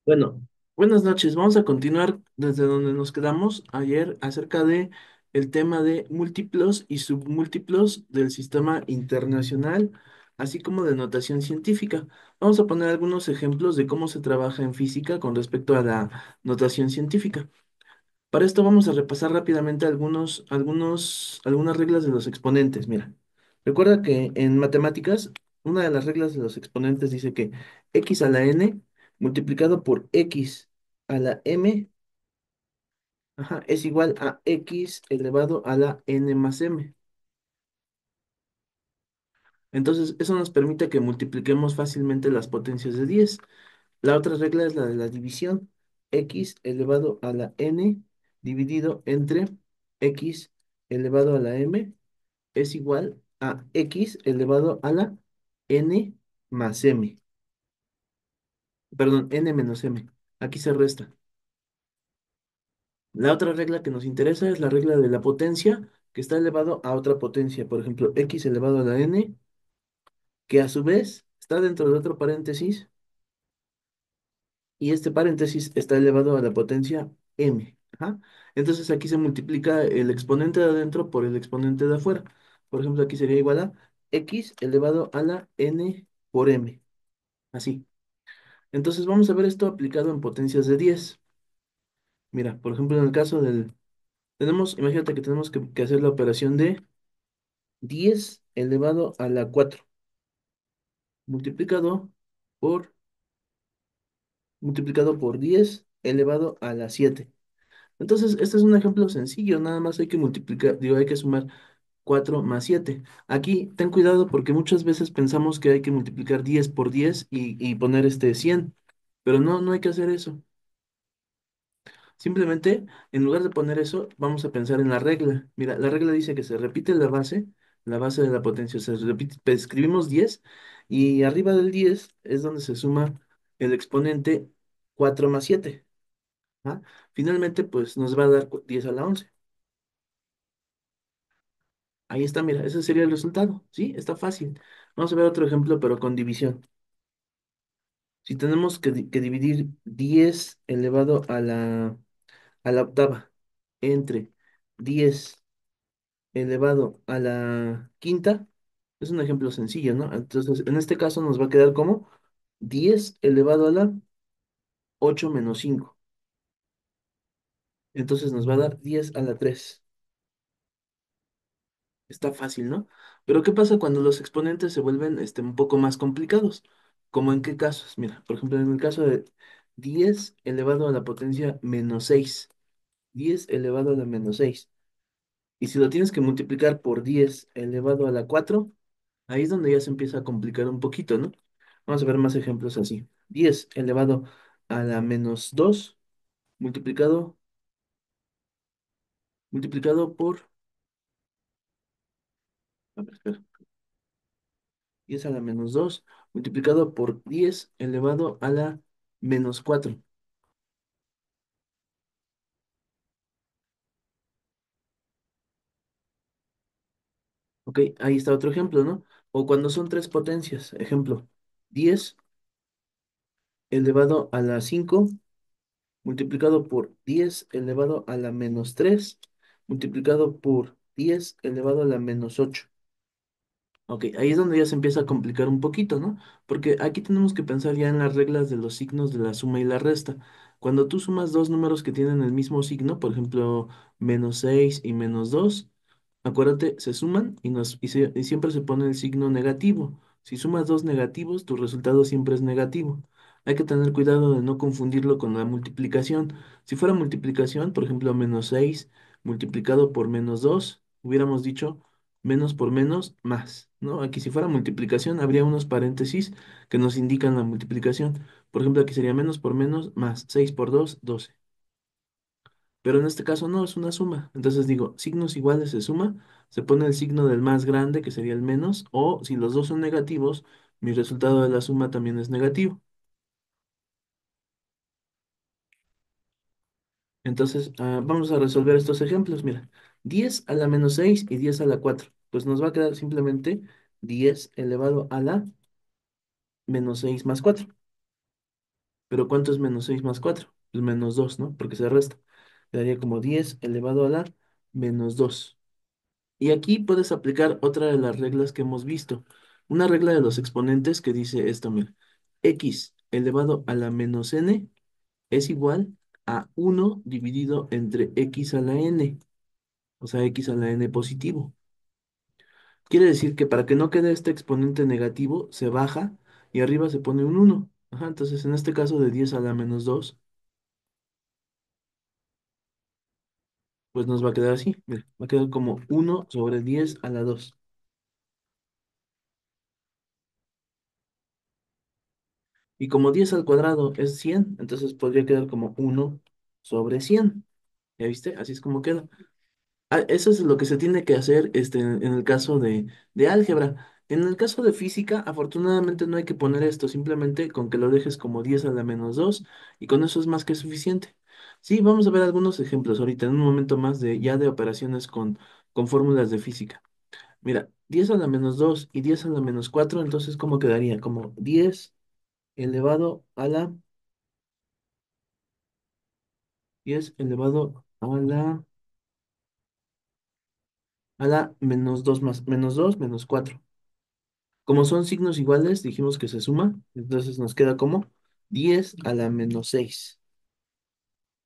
Bueno, buenas noches. Vamos a continuar desde donde nos quedamos ayer acerca de el tema de múltiplos y submúltiplos del sistema internacional, así como de notación científica. Vamos a poner algunos ejemplos de cómo se trabaja en física con respecto a la notación científica. Para esto vamos a repasar rápidamente algunas reglas de los exponentes. Mira, recuerda que en matemáticas, una de las reglas de los exponentes dice que x a la n multiplicado por x a la m, ajá, es igual a x elevado a la n más m. Entonces, eso nos permite que multipliquemos fácilmente las potencias de 10. La otra regla es la de la división. X elevado a la n dividido entre x elevado a la m es igual a x elevado a la n más m. Perdón, n menos m. Aquí se resta. La otra regla que nos interesa es la regla de la potencia que está elevado a otra potencia. Por ejemplo, x elevado a la n, que a su vez está dentro de otro paréntesis, y este paréntesis está elevado a la potencia m. Ajá. Entonces aquí se multiplica el exponente de adentro por el exponente de afuera. Por ejemplo, aquí sería igual a x elevado a la n por m. Así. Entonces vamos a ver esto aplicado en potencias de 10. Mira, por ejemplo, en el caso del... imagínate que tenemos que hacer la operación de 10 elevado a la 4 multiplicado por, multiplicado por 10 elevado a la 7. Entonces, este es un ejemplo sencillo, nada más hay que multiplicar, digo, hay que sumar 4 más 7. Aquí ten cuidado porque muchas veces pensamos que hay que multiplicar 10 por 10 y poner 100, pero no hay que hacer eso. Simplemente, en lugar de poner eso, vamos a pensar en la regla. Mira, la regla dice que se repite la base de la potencia. Se repite, pues, escribimos 10 y arriba del 10 es donde se suma el exponente 4 más 7. ¿Ah? Finalmente, pues nos va a dar 10 a la 11. Ahí está, mira, ese sería el resultado. ¿Sí? Está fácil. Vamos a ver otro ejemplo, pero con división. Si tenemos que dividir 10 elevado a la octava entre 10 elevado a la quinta, es un ejemplo sencillo, ¿no? Entonces, en este caso nos va a quedar como 10 elevado a la 8 menos 5. Entonces nos va a dar 10 a la 3. Está fácil, ¿no? Pero ¿qué pasa cuando los exponentes se vuelven un poco más complicados? ¿Cómo en qué casos? Mira, por ejemplo, en el caso de 10 elevado a la potencia menos 6. 10 elevado a la menos 6. Y si lo tienes que multiplicar por 10 elevado a la 4, ahí es donde ya se empieza a complicar un poquito, ¿no? Vamos a ver más ejemplos así. 10 elevado a la menos 2 multiplicado, multiplicado por, a ver, espera, 10 a la menos 2 multiplicado por 10 elevado a la menos 4. Ok, ahí está otro ejemplo, ¿no? O cuando son tres potencias, ejemplo, 10 elevado a la 5 multiplicado por 10 elevado a la menos 3 multiplicado por 10 elevado a la menos 8. Ok, ahí es donde ya se empieza a complicar un poquito, ¿no? Porque aquí tenemos que pensar ya en las reglas de los signos de la suma y la resta. Cuando tú sumas dos números que tienen el mismo signo, por ejemplo, menos 6 y menos 2, acuérdate, se suman y siempre se pone el signo negativo. Si sumas dos negativos, tu resultado siempre es negativo. Hay que tener cuidado de no confundirlo con la multiplicación. Si fuera multiplicación, por ejemplo, menos 6 multiplicado por menos 2, hubiéramos dicho menos por menos, más, ¿no? Aquí si fuera multiplicación, habría unos paréntesis que nos indican la multiplicación. Por ejemplo, aquí sería menos por menos, más 6 por 2 12. Pero en este caso no, es una suma. Entonces digo, signos iguales se suma, se pone el signo del más grande, que sería el menos, o si los dos son negativos, mi resultado de la suma también es negativo. Entonces, vamos a resolver estos ejemplos. Mira, 10 a la menos 6 y 10 a la 4. Pues nos va a quedar simplemente 10 elevado a la menos 6 más 4. Pero ¿cuánto es menos 6 más 4? Pues menos 2, ¿no? Porque se resta. Quedaría como 10 elevado a la menos 2. Y aquí puedes aplicar otra de las reglas que hemos visto. Una regla de los exponentes que dice esto, mira. X elevado a la menos n es igual a 1 dividido entre x a la n, o sea, x a la n positivo. Quiere decir que para que no quede este exponente negativo, se baja y arriba se pone un 1. Ajá, entonces en este caso de 10 a la menos 2, pues nos va a quedar así. Mira, va a quedar como 1/10 a la 2. Y como 10 al cuadrado es 100, entonces podría quedar como 1/100. ¿Ya viste? Así es como queda. Ah, eso es lo que se tiene que hacer en el caso de álgebra. En el caso de física, afortunadamente no hay que poner esto, simplemente con que lo dejes como 10 a la menos 2 y con eso es más que suficiente. Sí, vamos a ver algunos ejemplos ahorita, en un momento más ya de operaciones con fórmulas de física. Mira, 10 a la menos 2 y 10 a la menos 4, entonces ¿cómo quedaría? Como 10 elevado a la 10 elevado a la menos 2 más menos 2 menos 4. Como son signos iguales, dijimos que se suma, entonces nos queda como 10 a la menos 6.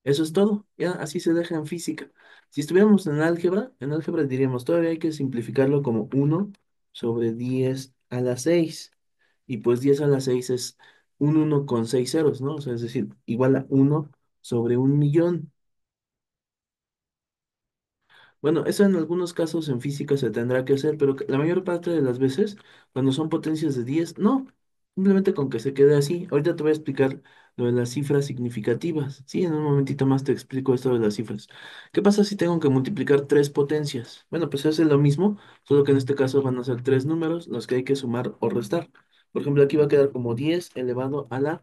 Eso es todo, ya así se deja en física. Si estuviéramos en álgebra diríamos, todavía hay que simplificarlo como 1/10 a la 6. Y pues 10 a la 6 es un 1 con 6 ceros, ¿no? O sea, es decir, igual a 1/1.000.000. Bueno, eso en algunos casos en física se tendrá que hacer, pero la mayor parte de las veces, cuando son potencias de 10 no, simplemente con que se quede así. Ahorita te voy a explicar lo de las cifras significativas. Sí, en un momentito más te explico esto de las cifras. ¿Qué pasa si tengo que multiplicar tres potencias? Bueno, pues hace lo mismo, solo que en este caso van a ser tres números los que hay que sumar o restar. Por ejemplo, aquí va a quedar como 10 elevado a la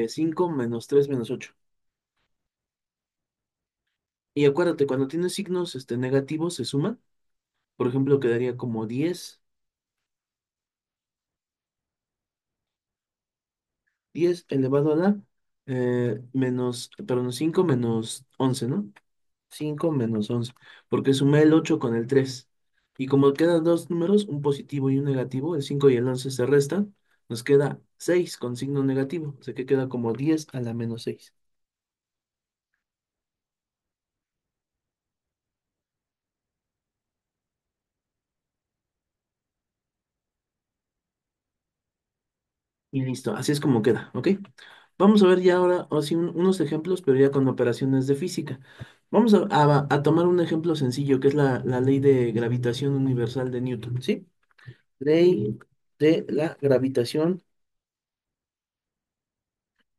5 menos 3 menos 8. Y acuérdate, cuando tienes signos negativos se suman. Por ejemplo, quedaría como 10 elevado a la perdón, 5 menos 11, ¿no? 5 menos 11, porque sumé el 8 con el 3. Y como quedan dos números, un positivo y un negativo, el 5 y el 11 se restan, nos queda 6 con signo negativo, o sea que queda como 10 a la menos 6. Y listo, así es como queda, ¿ok? Vamos a ver ya ahora, o sí, unos ejemplos, pero ya con operaciones de física. Vamos a tomar un ejemplo sencillo, que es la ley de gravitación universal de Newton, ¿sí? Ley de la gravitación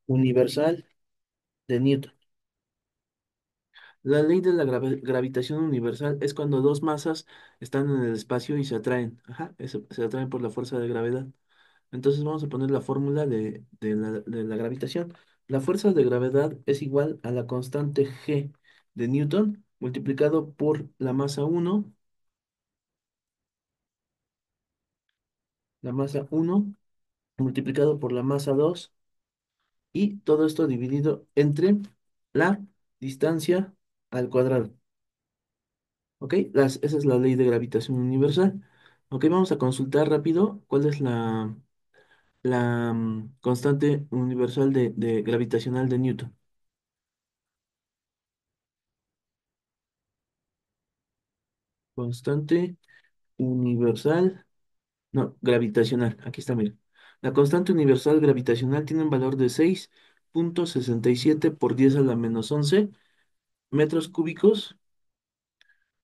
universal de Newton. La ley de la gravitación universal es cuando dos masas están en el espacio y se atraen. Ajá, se atraen por la fuerza de gravedad. Entonces vamos a poner la fórmula de la gravitación. La fuerza de gravedad es igual a la constante G de Newton multiplicado por la masa uno, multiplicado por la masa 2 y todo esto dividido entre la distancia al cuadrado. ¿Ok? Esa es la ley de gravitación universal. Ok, vamos a consultar rápido cuál es la constante universal de gravitacional de Newton. Constante universal, no, gravitacional. Aquí está, mira. La constante universal gravitacional tiene un valor de 6,67 por 10 a la menos 11 metros cúbicos,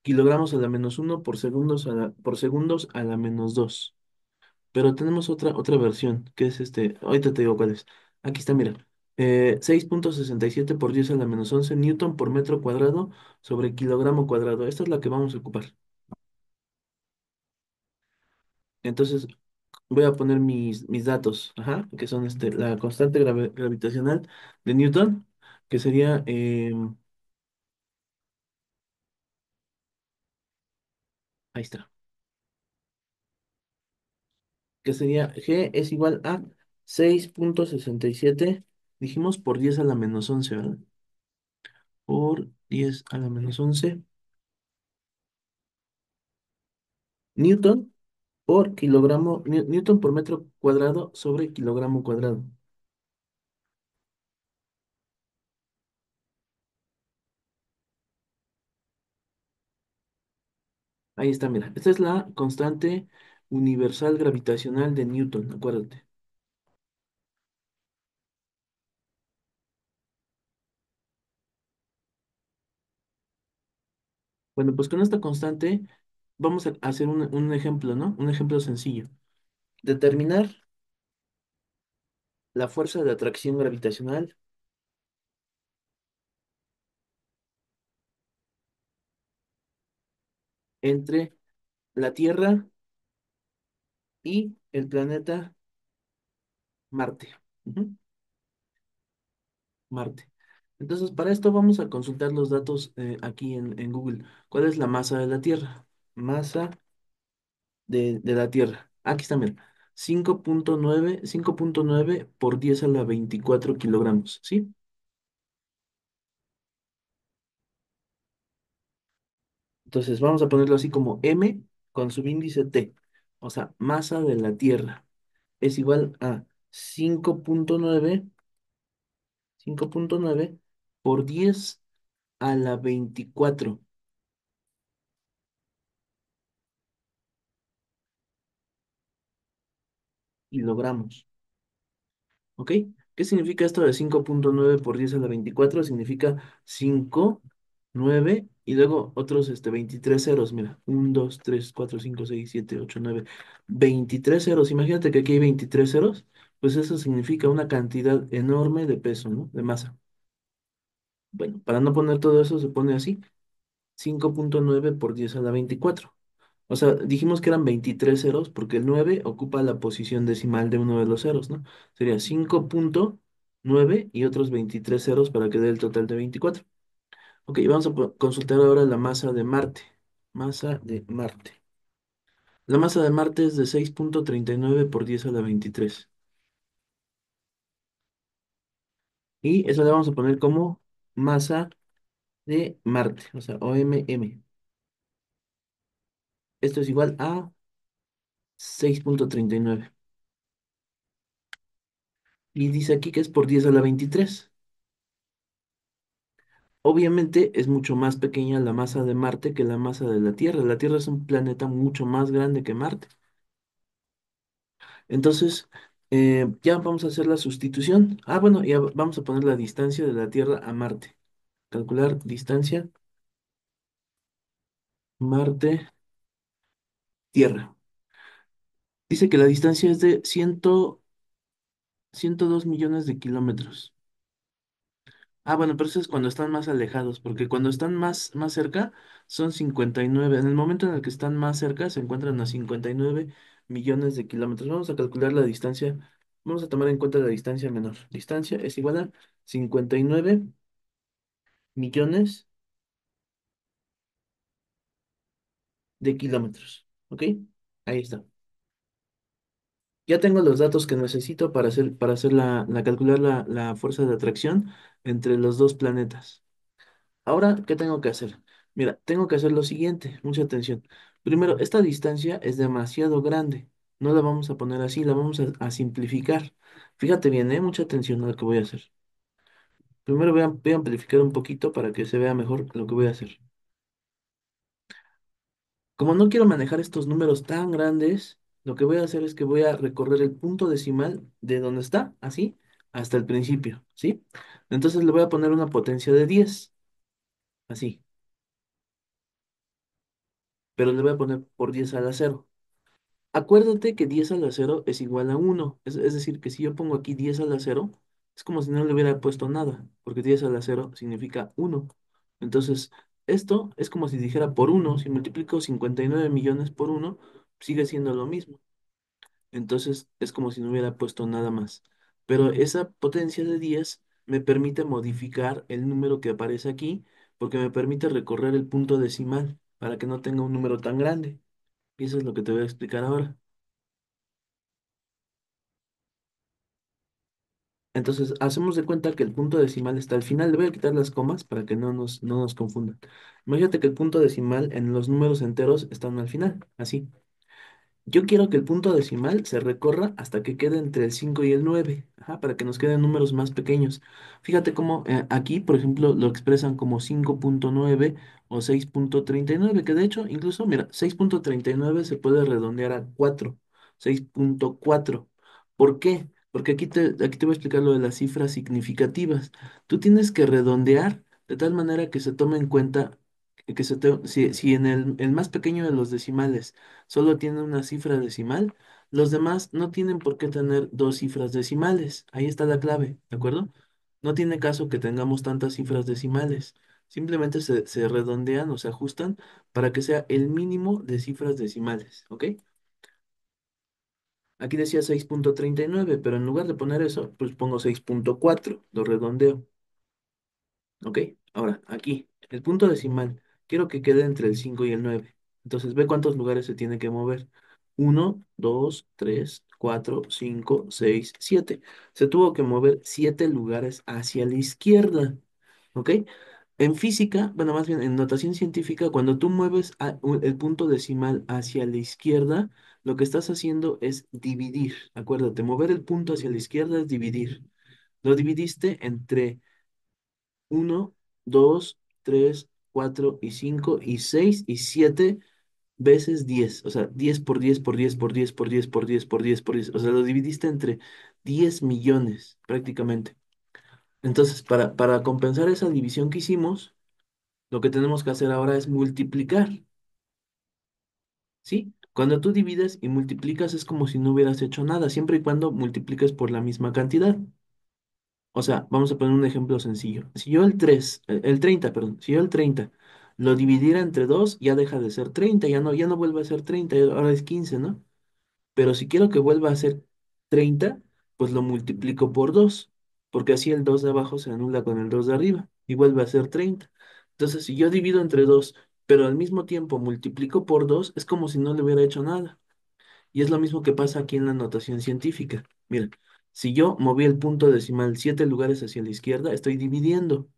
kilogramos a la menos uno por segundos a la menos 2. Pero tenemos otra versión, que es ahorita te digo cuál es. Aquí está, mira. 6,67 por 10 a la menos 11 newton por metro cuadrado sobre kilogramo cuadrado. Esta es la que vamos a ocupar. Entonces, voy a poner mis datos, ajá, que son la constante gravitacional de Newton, que sería, ahí está, que sería G es igual a 6,67 Dijimos por 10 a la menos 11, ¿verdad? Por 10 a la menos 11 Newton por kilogramo, Newton por metro cuadrado sobre kilogramo cuadrado. Ahí está, mira. Esta es la constante universal gravitacional de Newton, acuérdate. Bueno, pues con esta constante vamos a hacer un ejemplo, ¿no? Un ejemplo sencillo. Determinar la fuerza de atracción gravitacional entre la Tierra y el planeta Marte. Ujú, Marte. Entonces, para esto vamos a consultar los datos aquí en Google. ¿Cuál es la masa de la Tierra? Masa de la Tierra. Aquí está, mira. 5.9 por 10 a la 24 kilogramos, ¿sí? Entonces, vamos a ponerlo así como M con subíndice T. O sea, masa de la Tierra es igual a 5.9 por 10 a la 24 kilogramos. ¿Ok? ¿Qué significa esto de 5.9 por 10 a la 24? Significa 5, 9 y luego otros 23 ceros. Mira, 1, 2, 3, 4, 5, 6, 7, 8, 9, 23 ceros. Imagínate que aquí hay 23 ceros. Pues eso significa una cantidad enorme de peso, ¿no? De masa. Bueno, para no poner todo eso se pone así. 5.9 por 10 a la 24. O sea, dijimos que eran 23 ceros porque el 9 ocupa la posición decimal de uno de los ceros, ¿no? Sería 5.9 y otros 23 ceros para que dé el total de 24. Ok, vamos a consultar ahora la masa de Marte. Masa de Marte. La masa de Marte es de 6.39 por 10 a la 23. Y eso le vamos a poner como masa de Marte, o sea, OMM. Esto es igual a 6.39. Y dice aquí que es por 10 a la 23. Obviamente es mucho más pequeña la masa de Marte que la masa de la Tierra. La Tierra es un planeta mucho más grande que Marte. Entonces, ya vamos a hacer la sustitución. Ah, bueno, ya vamos a poner la distancia de la Tierra a Marte. Calcular distancia Marte-Tierra. Dice que la distancia es de 102 millones de kilómetros. Ah, bueno, pero eso es cuando están más alejados, porque cuando están más cerca son 59. En el momento en el que están más cerca se encuentran a 59 millones de kilómetros. Vamos a calcular la distancia, vamos a tomar en cuenta la distancia menor. Distancia es igual a 59 millones de kilómetros. ¿Ok? Ahí está. Ya tengo los datos que necesito para hacer calcular la fuerza de atracción entre los dos planetas. Ahora, ¿qué tengo que hacer? Mira, tengo que hacer lo siguiente, mucha atención. Primero, esta distancia es demasiado grande. No la vamos a poner así, la vamos a simplificar. Fíjate bien, mucha atención a lo que voy a hacer. Primero voy a amplificar un poquito para que se vea mejor lo que voy a hacer. Como no quiero manejar estos números tan grandes, lo que voy a hacer es que voy a recorrer el punto decimal de donde está, así, hasta el principio, ¿sí? Entonces le voy a poner una potencia de 10, así, pero le voy a poner por 10 a la cero. Acuérdate que 10 a la cero es igual a uno. Es decir, que si yo pongo aquí 10 a la cero, es como si no le hubiera puesto nada, porque 10 a la cero significa uno. Entonces, esto es como si dijera por uno. Si multiplico 59 millones por uno, sigue siendo lo mismo. Entonces, es como si no hubiera puesto nada más. Pero esa potencia de 10 me permite modificar el número que aparece aquí, porque me permite recorrer el punto decimal para que no tenga un número tan grande. Y eso es lo que te voy a explicar ahora. Entonces, hacemos de cuenta que el punto decimal está al final. Le voy a quitar las comas para que no nos confundan. Imagínate que el punto decimal en los números enteros están al final, así. Yo quiero que el punto decimal se recorra hasta que quede entre el 5 y el 9, ajá, para que nos queden números más pequeños. Fíjate cómo aquí, por ejemplo, lo expresan como 5,9 o 6,39, que de hecho, incluso, mira, 6,39 se puede redondear a 4, 6,4. ¿Por qué? Porque aquí te voy a explicar lo de las cifras significativas. Tú tienes que redondear de tal manera que se tome en cuenta si en el más pequeño de los decimales solo tiene una cifra decimal, los demás no tienen por qué tener dos cifras decimales. Ahí está la clave, ¿de acuerdo? No tiene caso que tengamos tantas cifras decimales. Simplemente se redondean o se ajustan para que sea el mínimo de cifras decimales, ¿ok? Aquí decía 6,39, pero en lugar de poner eso, pues pongo 6,4, lo redondeo. ¿Ok? Ahora, aquí, el punto decimal, quiero que quede entre el 5 y el 9. Entonces, ve cuántos lugares se tiene que mover. Uno, 2, 3, 4, 5, 6, 7. Se tuvo que mover 7 lugares hacia la izquierda. ¿Ok? En física, bueno, más bien en notación científica, cuando tú mueves el punto decimal hacia la izquierda, lo que estás haciendo es dividir. Acuérdate, mover el punto hacia la izquierda es dividir. Lo dividiste entre uno, 2, 3, 4 y 5 y 6 y 7 veces 10. O sea, 10 por 10 por 10 por 10 por 10 por 10 por 10 por 10. O sea, lo dividiste entre 10 millones prácticamente. Entonces, para compensar esa división que hicimos, lo que tenemos que hacer ahora es multiplicar, ¿sí? Cuando tú divides y multiplicas es como si no hubieras hecho nada, siempre y cuando multipliques por la misma cantidad. O sea, vamos a poner un ejemplo sencillo. Si yo el 30, perdón, si yo el 30 lo dividiera entre 2, ya deja de ser 30, ya no vuelve a ser 30, ahora es 15, ¿no? Pero si quiero que vuelva a ser 30, pues lo multiplico por 2, porque así el 2 de abajo se anula con el 2 de arriba y vuelve a ser 30. Entonces, si yo divido entre 2, pero al mismo tiempo multiplico por 2, es como si no le hubiera hecho nada. Y es lo mismo que pasa aquí en la notación científica. Mira, si yo moví el punto decimal 7 lugares hacia la izquierda, estoy dividiendo.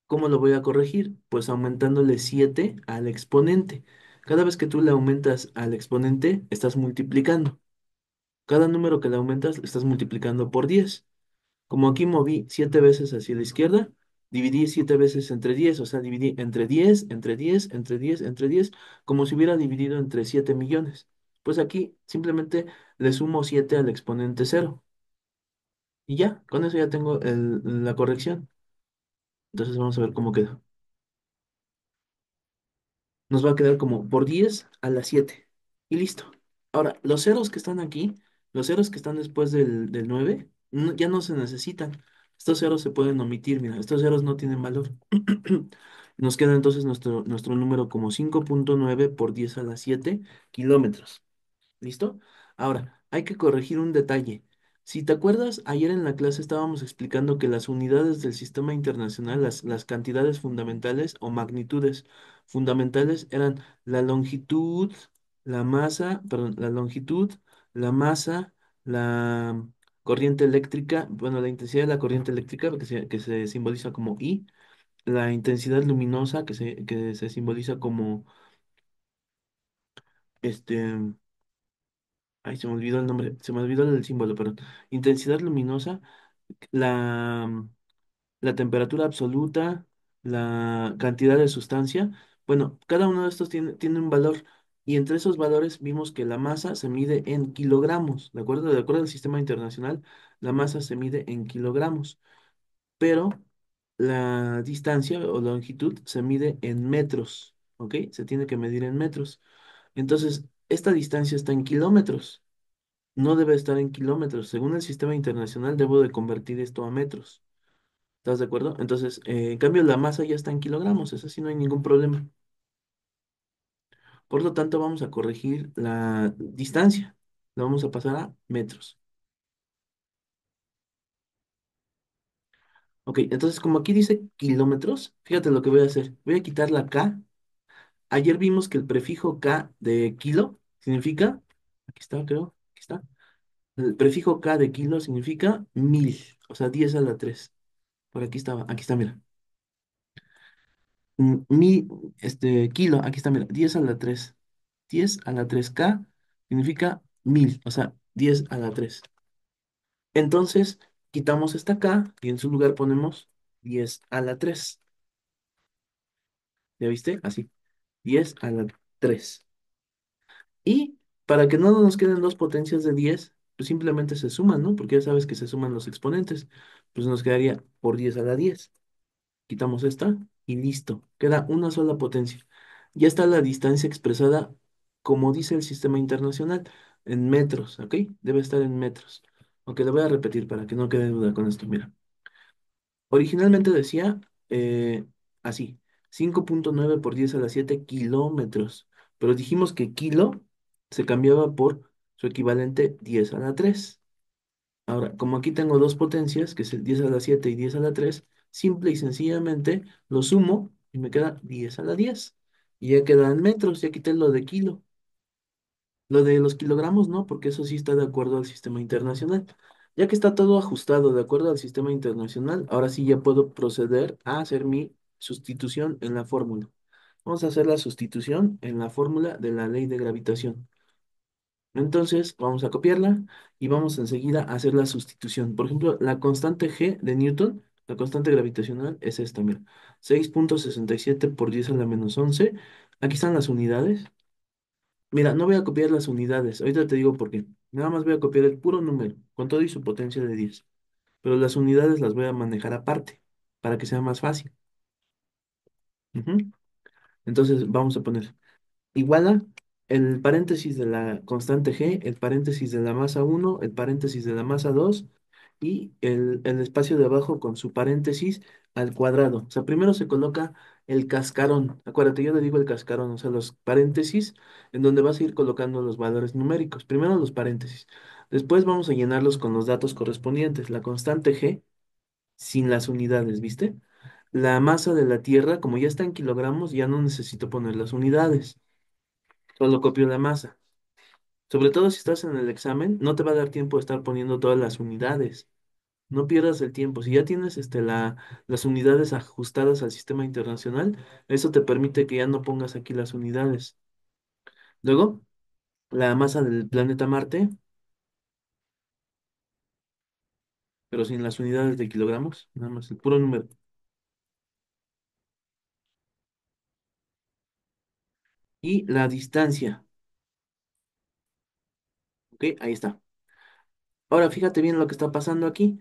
¿Cómo lo voy a corregir? Pues aumentándole 7 al exponente. Cada vez que tú le aumentas al exponente, estás multiplicando. Cada número que le aumentas, estás multiplicando por 10. Como aquí moví 7 veces hacia la izquierda, dividí 7 veces entre 10, o sea, dividí entre 10, entre 10, entre 10, entre 10, como si hubiera dividido entre 7 millones. Pues aquí simplemente le sumo 7 al exponente cero. Y ya, con eso ya tengo la corrección. Entonces vamos a ver cómo queda. Nos va a quedar como por 10 a la 7. Y listo. Ahora, los ceros que están aquí, los ceros que están después del 9, ya no se necesitan. Estos ceros se pueden omitir, mira, estos ceros no tienen valor. Nos queda entonces nuestro número como 5,9 por 10 a la 7 kilómetros. ¿Listo? Ahora, hay que corregir un detalle. Si te acuerdas, ayer en la clase estábamos explicando que las unidades del sistema internacional, las cantidades fundamentales o magnitudes fundamentales eran la longitud, la masa, perdón, la longitud, la masa, la corriente eléctrica, bueno, la intensidad de la corriente eléctrica que se simboliza como I, la intensidad luminosa que se simboliza como este. Ay, se me olvidó el nombre, se me olvidó el símbolo, perdón. Intensidad luminosa, la, la temperatura absoluta, la cantidad de sustancia. Bueno, cada uno de estos tiene un valor y entre esos valores vimos que la masa se mide en kilogramos, ¿de acuerdo? De acuerdo al sistema internacional, la masa se mide en kilogramos, pero la distancia o longitud se mide en metros, ¿ok? Se tiene que medir en metros. Entonces, esta distancia está en kilómetros, no debe estar en kilómetros. Según el sistema internacional, debo de convertir esto a metros. ¿Estás de acuerdo? Entonces, en cambio, la masa ya está en kilogramos. Eso sí, no hay ningún problema. Por lo tanto, vamos a corregir la distancia. La vamos a pasar a metros. Ok, entonces, como aquí dice kilómetros, fíjate lo que voy a hacer. Voy a quitar la K. Ayer vimos que el prefijo K de kilo significa, aquí está, creo, aquí está. El prefijo K de kilo significa 1000, o sea, 10 a la 3. Por aquí estaba, aquí está, mira. Mi, kilo, aquí está, mira, 10 a la 3. 10 a la 3 K significa 1000, o sea, 10 a la 3. Entonces, quitamos esta K y en su lugar ponemos 10 a la 3. ¿Ya viste? Así, 10 a la 3. Y para que no nos queden dos potencias de 10, pues simplemente se suman, ¿no? Porque ya sabes que se suman los exponentes. Pues nos quedaría por 10 a la 10. Quitamos esta y listo. Queda una sola potencia. Ya está la distancia expresada como dice el sistema internacional, en metros, ¿ok? Debe estar en metros. Ok, lo voy a repetir para que no quede duda con esto. Mira, originalmente decía así, 5,9 por 10 a la 7 kilómetros, pero dijimos que kilo se cambiaba por su equivalente 10 a la 3. Ahora, como aquí tengo dos potencias, que es el 10 a la 7 y 10 a la 3, simple y sencillamente lo sumo y me queda 10 a la 10. Y ya quedan metros, ya quité lo de kilo. Lo de los kilogramos no, porque eso sí está de acuerdo al sistema internacional. Ya que está todo ajustado de acuerdo al sistema internacional, ahora sí ya puedo proceder a hacer mi sustitución en la fórmula. Vamos a hacer la sustitución en la fórmula de la ley de gravitación. Entonces, vamos a copiarla y vamos enseguida a hacer la sustitución. Por ejemplo, la constante G de Newton, la constante gravitacional, es esta, mira. 6,67 por 10 a la menos 11. Aquí están las unidades. Mira, no voy a copiar las unidades. Ahorita te digo por qué. Nada más voy a copiar el puro número, con todo y su potencia de 10. Pero las unidades las voy a manejar aparte, para que sea más fácil. Ujú. Entonces, vamos a poner iguala el paréntesis de la constante G, el paréntesis de la masa uno, el paréntesis de la masa 2 y el espacio de abajo con su paréntesis al cuadrado. O sea, primero se coloca el cascarón. Acuérdate, yo le digo el cascarón, o sea, los paréntesis en donde vas a ir colocando los valores numéricos. Primero los paréntesis. Después vamos a llenarlos con los datos correspondientes. La constante G sin las unidades, ¿viste? La masa de la Tierra, como ya está en kilogramos, ya no necesito poner las unidades. Solo copio la masa. Sobre todo si estás en el examen, no te va a dar tiempo de estar poniendo todas las unidades. No pierdas el tiempo. Si ya tienes las unidades ajustadas al sistema internacional, eso te permite que ya no pongas aquí las unidades. Luego, la masa del planeta Marte, pero sin las unidades de kilogramos, nada más el puro número. Y la distancia, ¿ok? Ahí está. Ahora fíjate bien lo que está pasando aquí.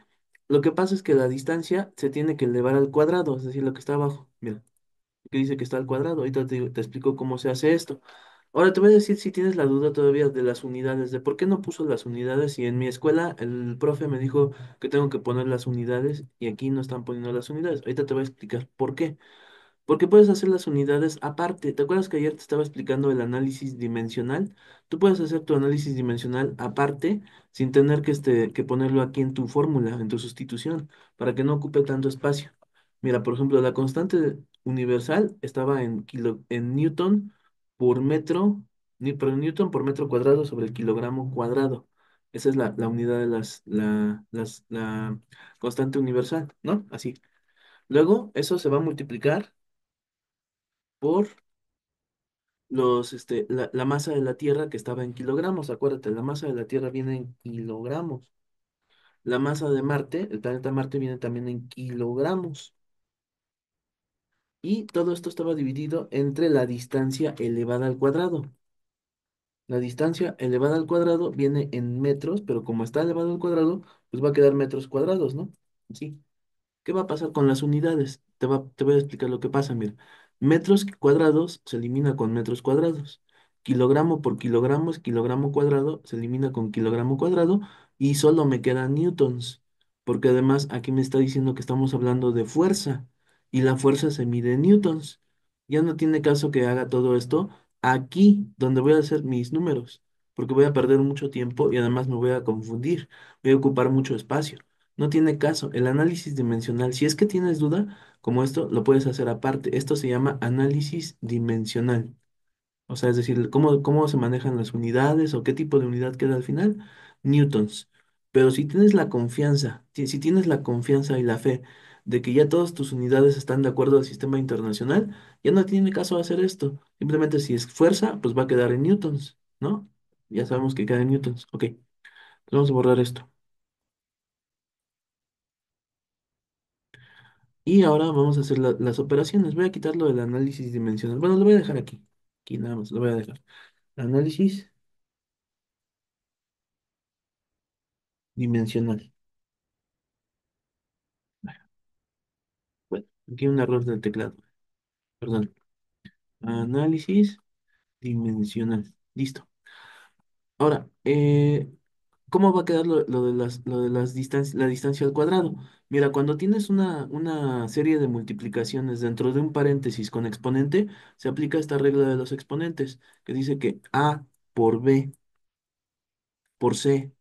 Lo que pasa es que la distancia se tiene que elevar al cuadrado, es decir, lo que está abajo. Mira, que dice que está al cuadrado. Ahorita te explico cómo se hace esto. Ahora te voy a decir si tienes la duda todavía de las unidades, de por qué no puso las unidades y en mi escuela el profe me dijo que tengo que poner las unidades y aquí no están poniendo las unidades. Ahorita te voy a explicar por qué. Porque puedes hacer las unidades aparte. ¿Te acuerdas que ayer te estaba explicando el análisis dimensional? Tú puedes hacer tu análisis dimensional aparte sin tener que ponerlo aquí en tu fórmula, en tu sustitución, para que no ocupe tanto espacio. Mira, por ejemplo, la constante universal estaba en Newton por metro, perdón, Newton por metro cuadrado sobre el kilogramo cuadrado. Esa es la unidad de la constante universal, ¿no? Así. Luego, eso se va a multiplicar por la masa de la Tierra que estaba en kilogramos. Acuérdate, la masa de la Tierra viene en kilogramos. La masa de Marte, el planeta Marte, viene también en kilogramos. Y todo esto estaba dividido entre la distancia elevada al cuadrado. La distancia elevada al cuadrado viene en metros, pero como está elevado al cuadrado, pues va a quedar metros cuadrados, ¿no? Sí. ¿Qué va a pasar con las unidades? Te voy a explicar lo que pasa, mira. Metros cuadrados se elimina con metros cuadrados. Kilogramo por kilogramo es kilogramo cuadrado, se elimina con kilogramo cuadrado y solo me quedan newtons. Porque además aquí me está diciendo que estamos hablando de fuerza y la fuerza se mide en newtons. Ya no tiene caso que haga todo esto aquí, donde voy a hacer mis números, porque voy a perder mucho tiempo y además me voy a confundir, voy a ocupar mucho espacio. No tiene caso. El análisis dimensional, si es que tienes duda, como esto, lo puedes hacer aparte. Esto se llama análisis dimensional. O sea, es decir, cómo se manejan las unidades o qué tipo de unidad queda al final. newtons. Pero si tienes la confianza, si tienes la confianza y la fe de que ya todas tus unidades están de acuerdo al sistema internacional, ya no tiene caso hacer esto. Simplemente si es fuerza, pues va a quedar en newtons, ¿no? Ya sabemos que queda en newtons. Ok, pues vamos a borrar esto. Y ahora vamos a hacer las operaciones. Voy a quitarlo del análisis dimensional. Bueno, lo voy a dejar aquí. Aquí nada más, lo voy a dejar. Análisis dimensional. Bueno, aquí hay un error del teclado. Perdón. Análisis dimensional. Listo. Ahora, ¿cómo va a quedar lo de las distancias, la distancia al cuadrado? Mira, cuando tienes una serie de multiplicaciones dentro de un paréntesis con exponente, se aplica esta regla de los exponentes, que dice que A por B por C,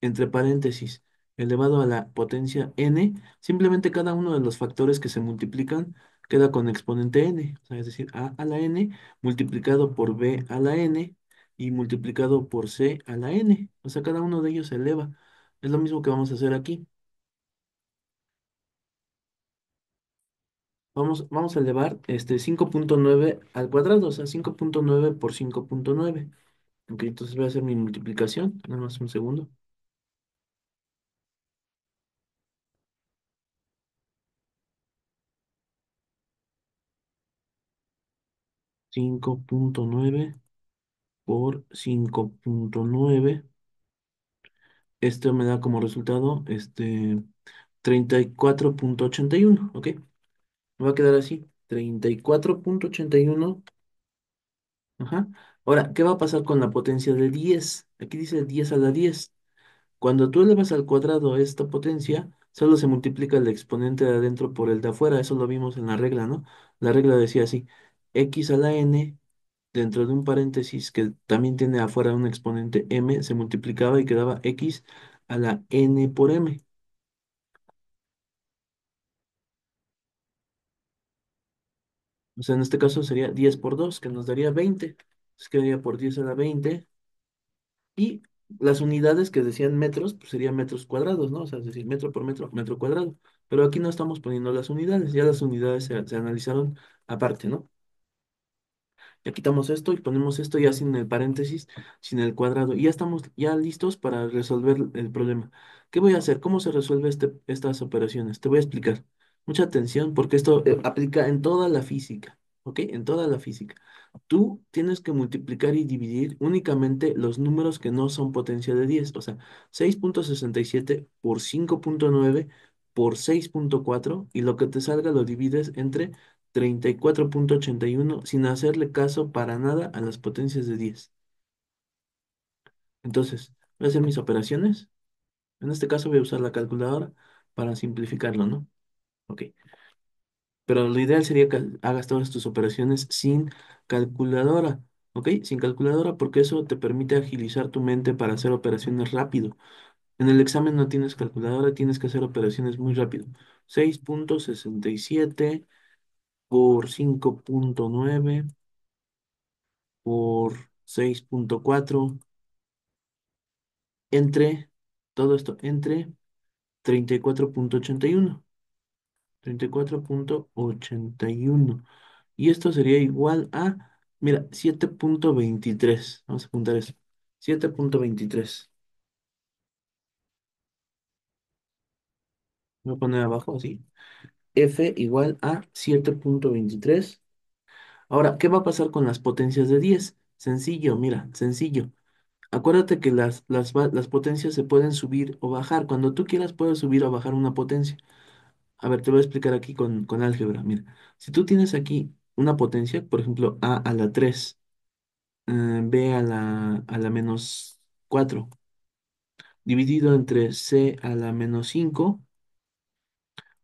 entre paréntesis, elevado a la potencia n, simplemente cada uno de los factores que se multiplican queda con exponente n, o sea, es decir, a a la n multiplicado por b a la n y multiplicado por c a la n, o sea, cada uno de ellos se eleva. Es lo mismo que vamos a hacer aquí. Vamos a elevar 5.9 al cuadrado, o sea, 5.9 por 5.9. Ok, entonces voy a hacer mi multiplicación, nada más un segundo. 5.9 por 5.9. Esto me da como resultado 34.81, ¿ok? Me va a quedar así, 34.81. Ajá. Ahora, ¿qué va a pasar con la potencia de 10? Aquí dice 10 a la 10. Cuando tú elevas al cuadrado esta potencia, solo se multiplica el exponente de adentro por el de afuera. Eso lo vimos en la regla, ¿no? La regla decía así, x a la n dentro de un paréntesis que también tiene afuera un exponente m, se multiplicaba y quedaba x a la n por m. O sea, en este caso sería 10 por 2 que nos daría 20. Entonces quedaría por 10 a la 20. Y las unidades que decían metros, pues serían metros cuadrados, ¿no? O sea, es decir, metro por metro, metro cuadrado. Pero aquí no estamos poniendo las unidades, ya las unidades se analizaron aparte, ¿no? Ya quitamos esto y ponemos esto ya sin el paréntesis, sin el cuadrado. Y ya estamos ya listos para resolver el problema. ¿Qué voy a hacer? ¿Cómo se resuelve estas operaciones? Te voy a explicar. Mucha atención porque esto aplica en toda la física, ¿ok? En toda la física. Tú tienes que multiplicar y dividir únicamente los números que no son potencia de 10. O sea, 6.67 por 5.9 por 6.4 y lo que te salga lo divides entre 34.81 sin hacerle caso para nada a las potencias de 10. Entonces, voy a hacer mis operaciones. En este caso voy a usar la calculadora para simplificarlo, ¿no? Ok. Pero lo ideal sería que hagas todas tus operaciones sin calculadora, ¿ok? Sin calculadora porque eso te permite agilizar tu mente para hacer operaciones rápido. En el examen no tienes calculadora, tienes que hacer operaciones muy rápido. 6.67 por 5.9 por 6.4 entre, todo esto entre 34.81. 34.81. Y esto sería igual a, mira, 7.23. Vamos a apuntar eso. 7.23. Voy a poner abajo así. F igual a 7.23. Ahora, ¿qué va a pasar con las potencias de 10? Sencillo, mira, sencillo. Acuérdate que las potencias se pueden subir o bajar. Cuando tú quieras puedes subir o bajar una potencia. A ver, te voy a explicar aquí con álgebra. Mira, si tú tienes aquí una potencia, por ejemplo, a a la 3, b a la menos 4, dividido entre c a la menos 5,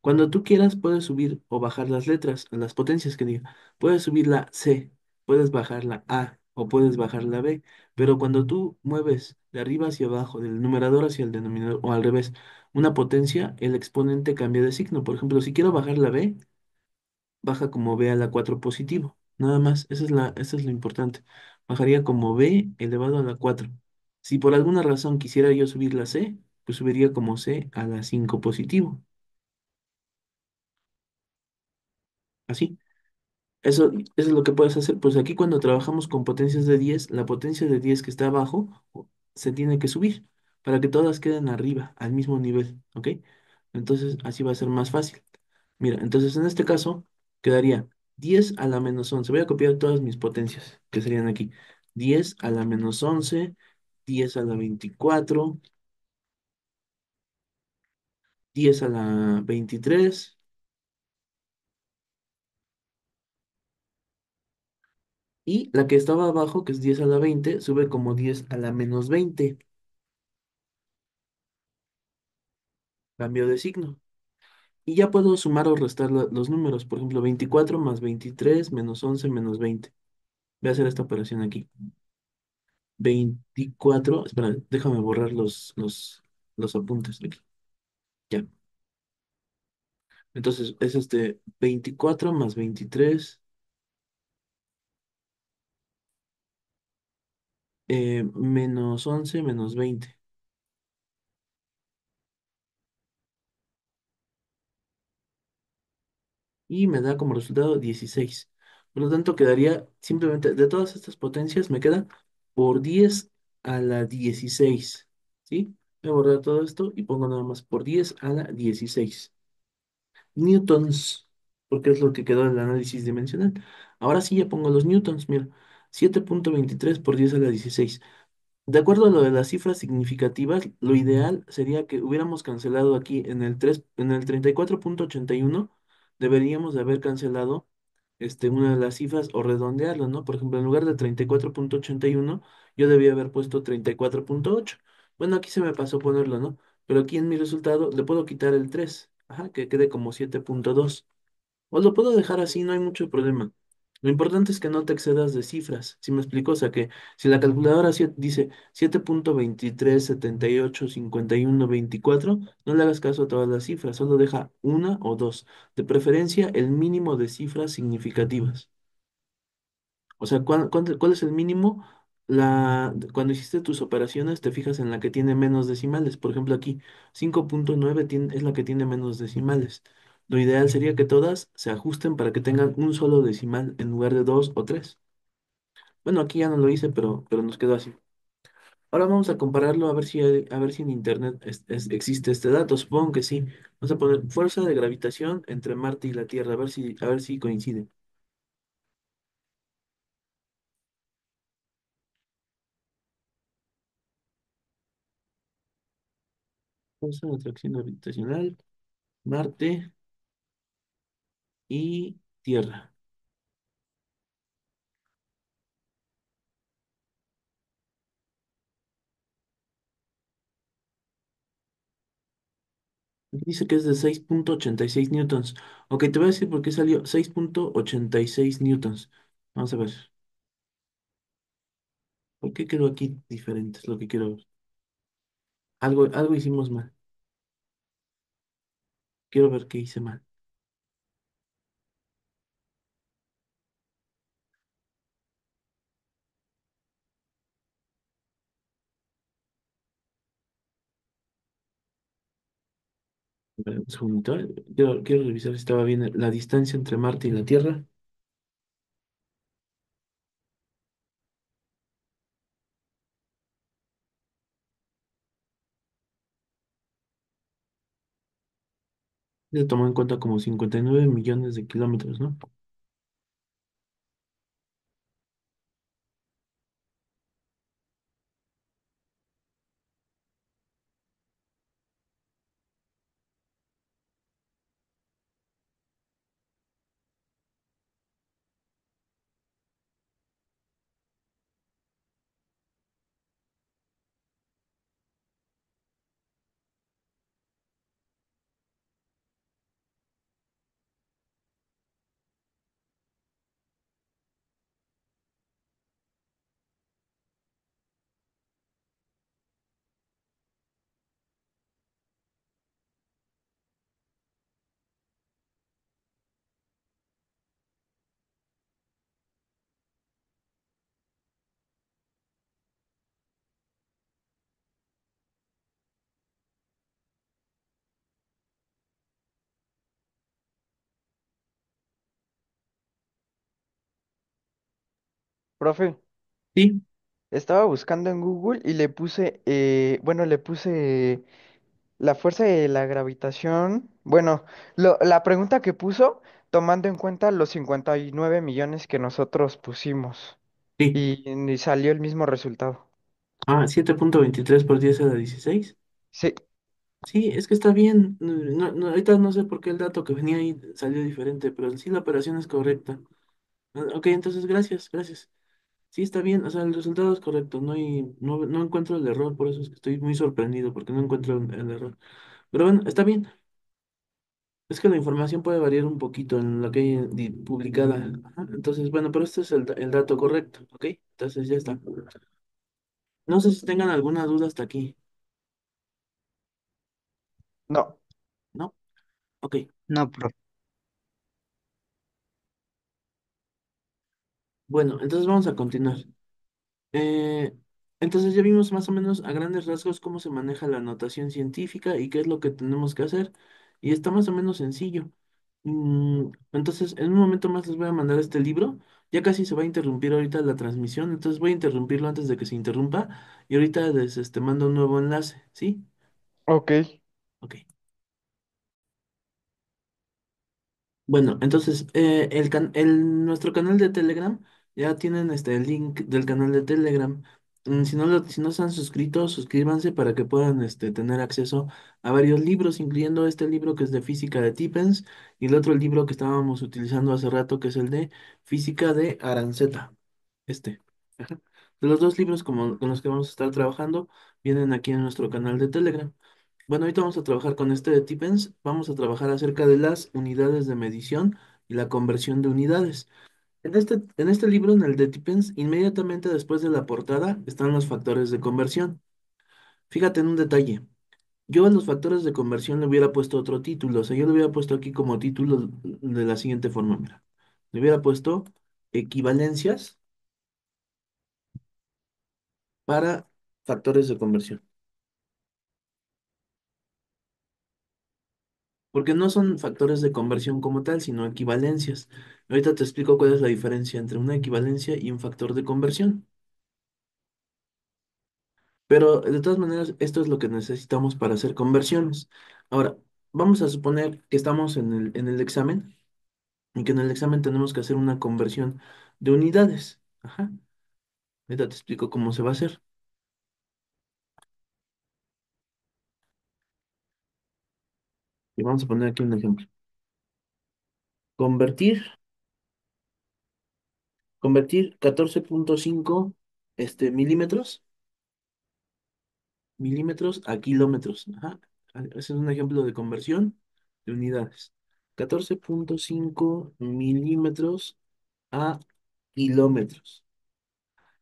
cuando tú quieras puedes subir o bajar las letras, las potencias que diga. Puedes subir la c, puedes bajar la a o puedes bajar la b, pero cuando tú mueves de arriba hacia abajo, del numerador hacia el denominador o al revés, una potencia, el exponente cambia de signo. Por ejemplo, si quiero bajar la b, baja como b a la 4 positivo. Nada más, eso es lo importante. Bajaría como b elevado a la 4. Si por alguna razón quisiera yo subir la C, pues subiría como C a la 5 positivo. Así. Eso es lo que puedes hacer. Pues aquí cuando trabajamos con potencias de 10 la potencia de 10 que está abajo se tiene que subir para que todas queden arriba, al mismo nivel, ¿ok? Entonces así va a ser más fácil. Mira, entonces en este caso quedaría 10 a la menos 11. Voy a copiar todas mis potencias que serían aquí. 10 a la menos 11, 10 a la 24, 10 a la 23 y la que estaba abajo, que es 10 a la 20 sube como 10 a la menos 20. Cambio de signo. Y ya puedo sumar o restar los números. Por ejemplo, 24 más 23 menos 11 menos 20. Voy a hacer esta operación aquí. 24, espera, déjame borrar los apuntes aquí. Ya. Entonces es 24 más 23 menos 11 menos 20. Y me da como resultado 16. Por lo tanto, quedaría simplemente de todas estas potencias, me queda por 10 a la 16. ¿Sí? Voy a borrar todo esto y pongo nada más por 10 a la 16 newtons, porque es lo que quedó en el análisis dimensional. Ahora sí ya pongo los newtons, mira, 7,23 por 10 a la 16. De acuerdo a lo de las cifras significativas, lo ideal sería que hubiéramos cancelado aquí en el 34,81 deberíamos de haber cancelado una de las cifras o redondearlo, ¿no? Por ejemplo, en lugar de 34,81 yo debía haber puesto 34,8. Bueno, aquí se me pasó ponerlo, ¿no? Pero aquí en mi resultado le puedo quitar el 3, ajá, que quede como 7,2. O lo puedo dejar así, no hay mucho problema. Lo importante es que no te excedas de cifras. ¿Sí me explico? O sea que si la calculadora dice 7,23785124, no le hagas caso a todas las cifras, solo deja una o dos. De preferencia, el mínimo de cifras significativas. O sea, ¿cuál es el mínimo? Cuando hiciste tus operaciones, te fijas en la que tiene menos decimales. Por ejemplo, aquí 5,9 es la que tiene menos decimales. Lo ideal sería que todas se ajusten para que tengan un solo decimal en lugar de dos o tres. Bueno, aquí ya no lo hice, pero nos quedó así. Ahora vamos a compararlo a ver a ver si en internet existe este dato. Supongo que sí. Vamos a poner fuerza de gravitación entre Marte y la Tierra, a ver si coincide. Fuerza de atracción gravitacional, Marte y Tierra. Dice que es de 6,86 newtons. Ok, te voy a decir por qué salió 6,86 newtons. Vamos a ver. ¿Por qué quedó aquí diferente? Es lo que quiero ver. Algo hicimos mal. Quiero ver qué hice mal. A ver, un segundito. Quiero revisar si estaba bien la distancia entre Marte y la Tierra. Se tomó en cuenta como 59 millones de kilómetros, ¿no? Profe, Sí, estaba buscando en Google y le puse, bueno, le puse la fuerza de la gravitación. Bueno, la pregunta que puso, tomando en cuenta los 59 millones que nosotros pusimos. sí. Y salió el mismo resultado. 7.23 por 10 a la 16. Sí, Sí, es que está bien. Ahorita no sé por qué el dato que venía ahí salió diferente, pero sí la operación es correcta. Ok, entonces gracias, gracias. Sí, está bien, o sea, el resultado es correcto, no encuentro el error, por eso es que estoy muy sorprendido, porque no encuentro el error. Pero bueno, está bien, es que la información puede variar un poquito en lo que hay publicada. Ajá, entonces, bueno, pero este es el dato correcto, ¿ok? Entonces ya está. No sé si tengan alguna duda hasta aquí, no, ¿no? Ok, no, profe. bueno, entonces vamos a continuar. Eh, entonces ya vimos más o menos a grandes rasgos cómo se maneja la notación científica y qué es lo que tenemos que hacer. Y está más o menos sencillo. Entonces, en un momento más les voy a mandar este libro. Ya casi se va a interrumpir ahorita la transmisión, entonces voy a interrumpirlo antes de que se interrumpa. Y ahorita les mando un nuevo enlace, ¿sí? Ok, Ok. Bueno, entonces, nuestro canal de Telegram, ya tienen el link del canal de Telegram. Si no se han suscrito, suscríbanse para que puedan tener acceso a varios libros, incluyendo este libro que es de física de Tippens y el otro libro que estábamos utilizando hace rato, que es el de física de Aranceta. Este. Ajá. De los dos libros con los que vamos a estar trabajando, vienen aquí en nuestro canal de Telegram. Bueno, ahorita vamos a trabajar con este de Tipens. Vamos a trabajar acerca de las unidades de medición y la conversión de unidades. En este libro, en el de Tipens, inmediatamente después de la portada están los factores de conversión. Fíjate en un detalle. Yo a los factores de conversión le hubiera puesto otro título. O sea, yo le hubiera puesto aquí como título de la siguiente forma, mira. Le hubiera puesto equivalencias para factores de conversión. Porque no son factores de conversión como tal, sino equivalencias. Ahorita te explico cuál es la diferencia entre una equivalencia y un factor de conversión. Pero de todas maneras, esto es lo que necesitamos para hacer conversiones. Ahora, vamos a suponer que estamos en el examen y que en el examen tenemos que hacer una conversión de unidades. Ajá. Ahorita te explico cómo se va a hacer. Y vamos a poner aquí un ejemplo. Convertir, convertir 14.5 milímetros a kilómetros. Ajá. Ese es un ejemplo de conversión de unidades. 14.5 milímetros a kilómetros.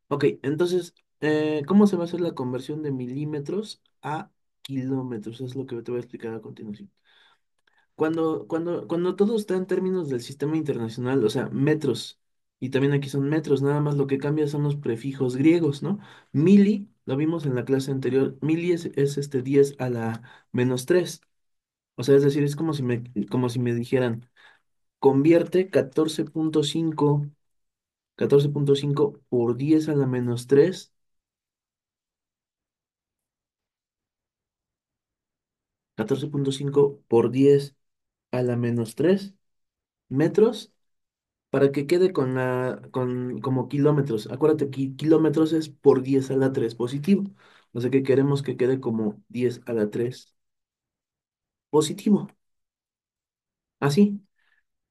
Ok, entonces, ¿cómo se va a hacer la conversión de milímetros a kilómetros? Es lo que te voy a explicar a continuación. Cuando todo está en términos del sistema internacional, o sea, metros, y también aquí son metros, nada más lo que cambia son los prefijos griegos, ¿no? Mili, lo vimos en la clase anterior, mili es 10 a la -3. O sea, es decir, es como si me dijeran, convierte 14.5 por 10 a la -3, 14.5 por 10 a la -3 metros para que quede como kilómetros. Acuérdate que kilómetros es por 10 a la 3 positivo. O sea que queremos que quede como 10 a la 3 positivo. Así.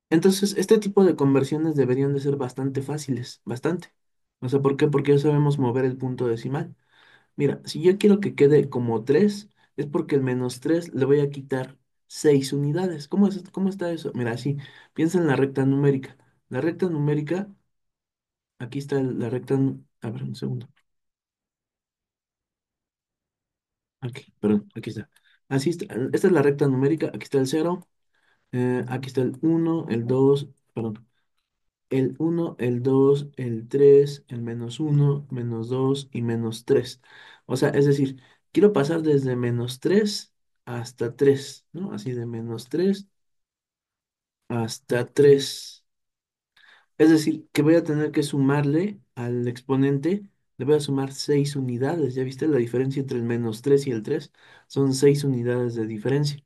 Entonces, este tipo de conversiones deberían de ser bastante fáciles, bastante. O sea, ¿por qué? Porque ya sabemos mover el punto decimal. Mira, si yo quiero que quede como 3 es porque el -3 le voy a quitar 6 unidades. ¿Cómo está eso? Mira, así, piensa en la recta numérica. La recta numérica, aquí está la recta, a ver, un segundo. Aquí, perdón, aquí está. Así está, esta es la recta numérica, aquí está el 0, aquí está el 1, el 2, perdón, el 1, el 2, el 3, el -1, -2 y -3. O sea, es decir, quiero pasar desde -3 hasta 3, ¿no? Así de -3 hasta 3. Es decir, que voy a tener que sumarle al exponente le voy a sumar 6 unidades. ¿Ya viste la diferencia entre el -3 y el 3? Son 6 unidades de diferencia.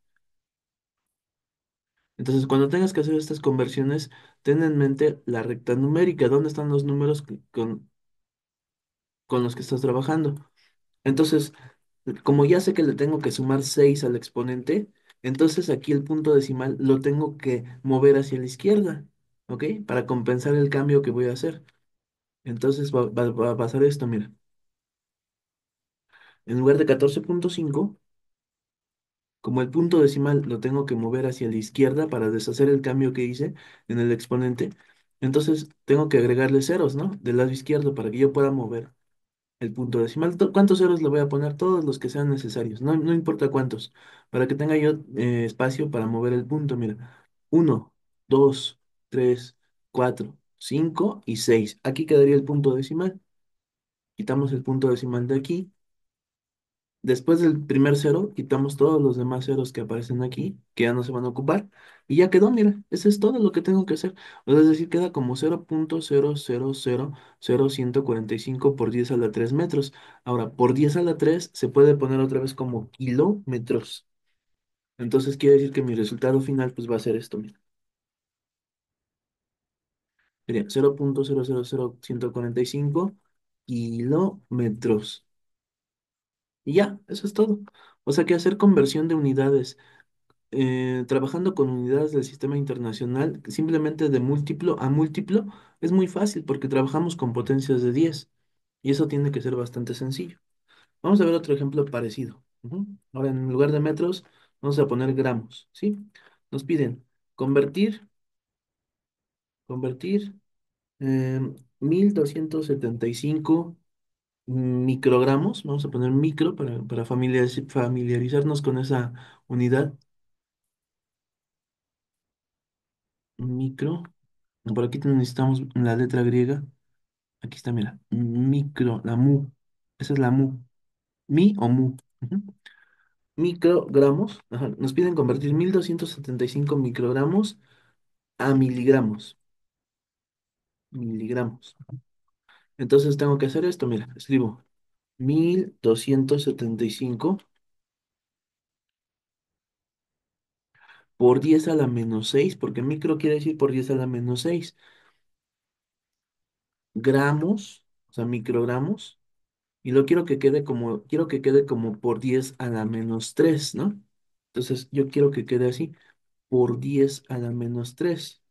Entonces, cuando tengas que hacer estas conversiones, ten en mente la recta numérica. ¿Dónde están los números con los que estás trabajando? Entonces, como ya sé que le tengo que sumar 6 al exponente, entonces aquí el punto decimal lo tengo que mover hacia la izquierda, ¿ok? Para compensar el cambio que voy a hacer. Entonces va a pasar esto, mira. En lugar de 14,5, como el punto decimal lo tengo que mover hacia la izquierda para deshacer el cambio que hice en el exponente, entonces tengo que agregarle ceros, ¿no? Del lado izquierdo para que yo pueda mover el punto decimal. ¿Cuántos ceros le voy a poner? Todos los que sean necesarios, no importa cuántos, para que tenga yo espacio para mover el punto. Mira, uno, 2, 3, 4, 5 y 6. Aquí quedaría el punto decimal. Quitamos el punto decimal de aquí. Después del primer cero, quitamos todos los demás ceros que aparecen aquí, que ya no se van a ocupar, y ya quedó, mira, eso es todo lo que tengo que hacer. O sea, es decir, queda como 0,0000145 por 10 a la 3 metros. Ahora, por 10 a la 3 se puede poner otra vez como kilómetros. Entonces quiere decir que mi resultado final pues va a ser esto, mira. Sería 0,000145 kilómetros. Y ya, eso es todo. O sea que hacer conversión de unidades trabajando con unidades del sistema internacional, simplemente de múltiplo a múltiplo, es muy fácil porque trabajamos con potencias de 10 y eso tiene que ser bastante sencillo. Vamos a ver otro ejemplo parecido. Ahora, en lugar de metros, vamos a poner gramos, ¿sí? Nos piden convertir 1275 microgramos, vamos a poner micro para familiarizarnos con esa unidad, micro. Por aquí necesitamos la letra griega. Aquí está, mira. Micro, la mu. Esa es la mu. Mi o mu. Ujú. Microgramos. Ajá. Nos piden convertir 1275 microgramos a miligramos. Miligramos. Entonces tengo que hacer esto, mira. Escribo 1275 por 10 a la menos 6 porque micro quiere decir por 10 a la menos 6 gramos, o sea, microgramos. Y lo quiero que quede como por 10 a la menos 3, ¿no? Entonces yo quiero que quede así, por 10 a la menos 3.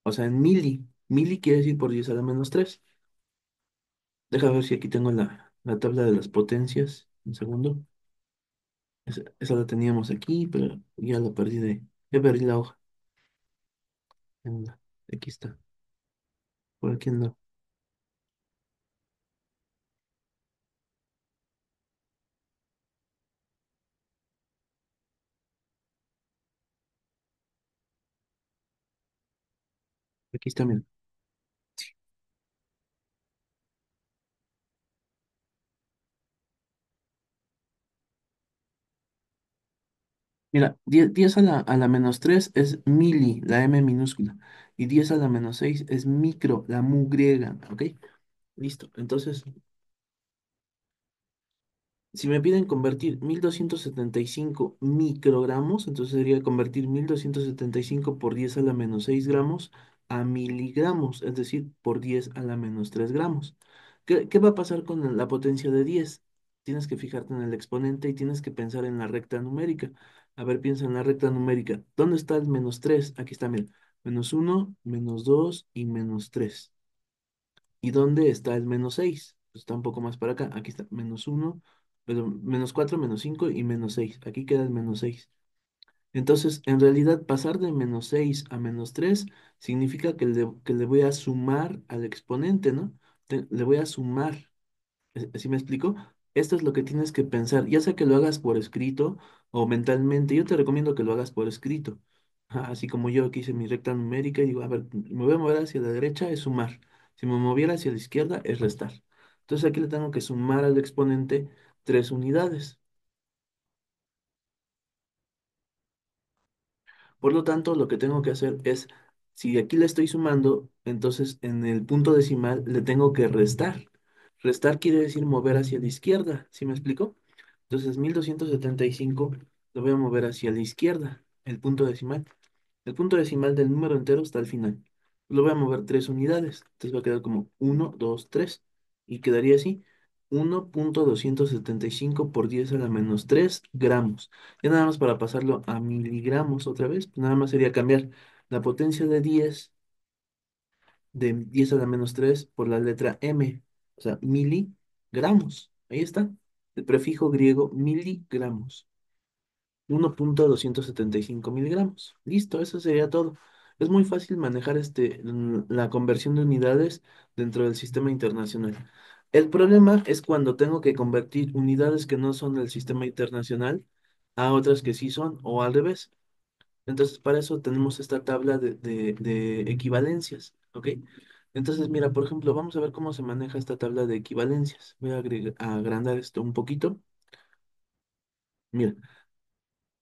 O sea, en mili. Mili quiere decir por 10 a la menos 3. Deja ver si aquí tengo la tabla de las potencias. Un segundo. Esa la teníamos aquí, pero ya la perdí Ya perdí la hoja. En Aquí está. Por aquí no. Aquí está, mira. Mira, 10 a la menos 3 es mili, la M minúscula. Y 10 a la menos 6 es micro, la mu griega. ¿Ok? Listo. Entonces, si me piden convertir 1275 microgramos, entonces sería convertir 1275 por 10 a la menos 6 gramos a miligramos, es decir, por 10 a la menos 3 gramos. ¿Qué va a pasar con la potencia de 10? Tienes que fijarte en el exponente y tienes que pensar en la recta numérica. A ver, piensa en la recta numérica. ¿Dónde está el menos 3? Aquí está, mira. -1, -2 y -3. ¿Y dónde está el -6? Pues está un poco más para acá. Aquí está -1, perdón, -4, -5 y -6. Aquí queda el -6. Entonces, en realidad, pasar de -6 a -3 significa que le voy a sumar al exponente, ¿no? Le voy a sumar. ¿Sí me explico? Esto es lo que tienes que pensar, ya sea que lo hagas por escrito o mentalmente. Yo te recomiendo que lo hagas por escrito. Ajá, así como yo que hice mi recta numérica y digo, a ver, me voy a mover hacia la derecha es sumar. Si me moviera hacia la izquierda es restar. Entonces aquí le tengo que sumar al exponente 3 unidades. Por lo tanto, lo que tengo que hacer es, Si aquí le estoy sumando, entonces en el punto decimal le tengo que restar. Restar quiere decir mover hacia la izquierda, ¿sí me explico? Entonces 1275 lo voy a mover hacia la izquierda, el punto decimal. El punto decimal del número entero está al final. Lo voy a mover 3 unidades. Entonces va a quedar como 1, 2, 3. Y quedaría así. 1,275 por 10 a la menos 3 gramos. Ya nada más para pasarlo a miligramos otra vez. Pues nada más sería cambiar la potencia de 10 a la menos 3 por la letra M. O sea, miligramos. Ahí está. El prefijo griego miligramos. 1,275 miligramos. Listo, eso sería todo. Es muy fácil manejar la conversión de unidades dentro del sistema internacional. El problema es cuando tengo que convertir unidades que no son del sistema internacional a otras que sí son, o al revés. Entonces, para eso tenemos esta tabla de equivalencias, ¿ok? Entonces, mira, por ejemplo, vamos a ver cómo se maneja esta tabla de equivalencias. Voy a agrandar esto un poquito. Mira.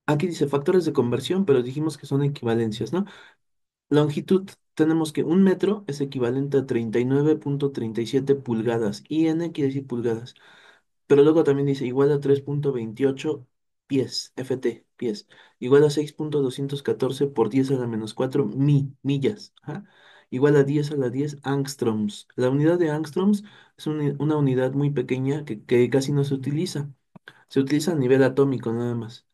Aquí dice factores de conversión, pero dijimos que son equivalencias, ¿no? Longitud, tenemos que 1 metro es equivalente a 39,37 pulgadas. Y n quiere decir pulgadas. Pero luego también dice igual a 3,28 pies, pies. Igual a 6,214 por 10 a la menos 4 millas. Ajá. Igual a 10 a la 10 angstroms. La unidad de angstroms es una unidad muy pequeña que casi no se utiliza. Se utiliza a nivel atómico nada más.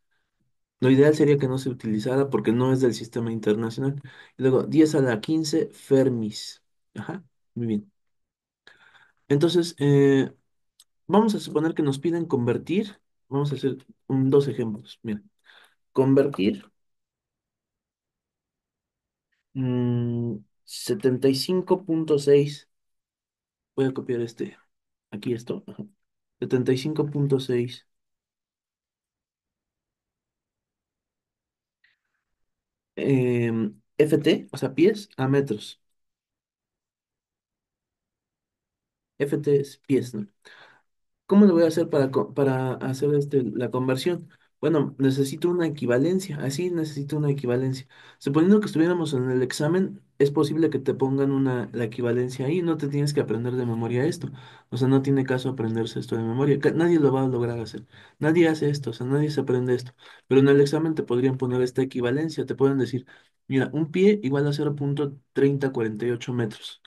Lo ideal sería que no se utilizara porque no es del sistema internacional. Y luego, 10 a la 15 Fermis. Ajá, muy bien. Entonces, vamos a suponer que nos piden convertir. Vamos a hacer dos ejemplos. Mira, convertir 75,6. Voy a copiar aquí esto. Ajá. 75,6 FT, o sea, pies a metros. FT es pies, ¿no? ¿Cómo lo voy a hacer para hacer la conversión? Bueno, necesito una equivalencia, así necesito una equivalencia. Suponiendo que estuviéramos en el examen, es posible que te pongan la equivalencia ahí, no te tienes que aprender de memoria esto. O sea, no tiene caso aprenderse esto de memoria. Nadie lo va a lograr hacer. Nadie hace esto, o sea, nadie se aprende esto. Pero en el examen te podrían poner esta equivalencia, te pueden decir, mira, un pie igual a 0,3048 metros.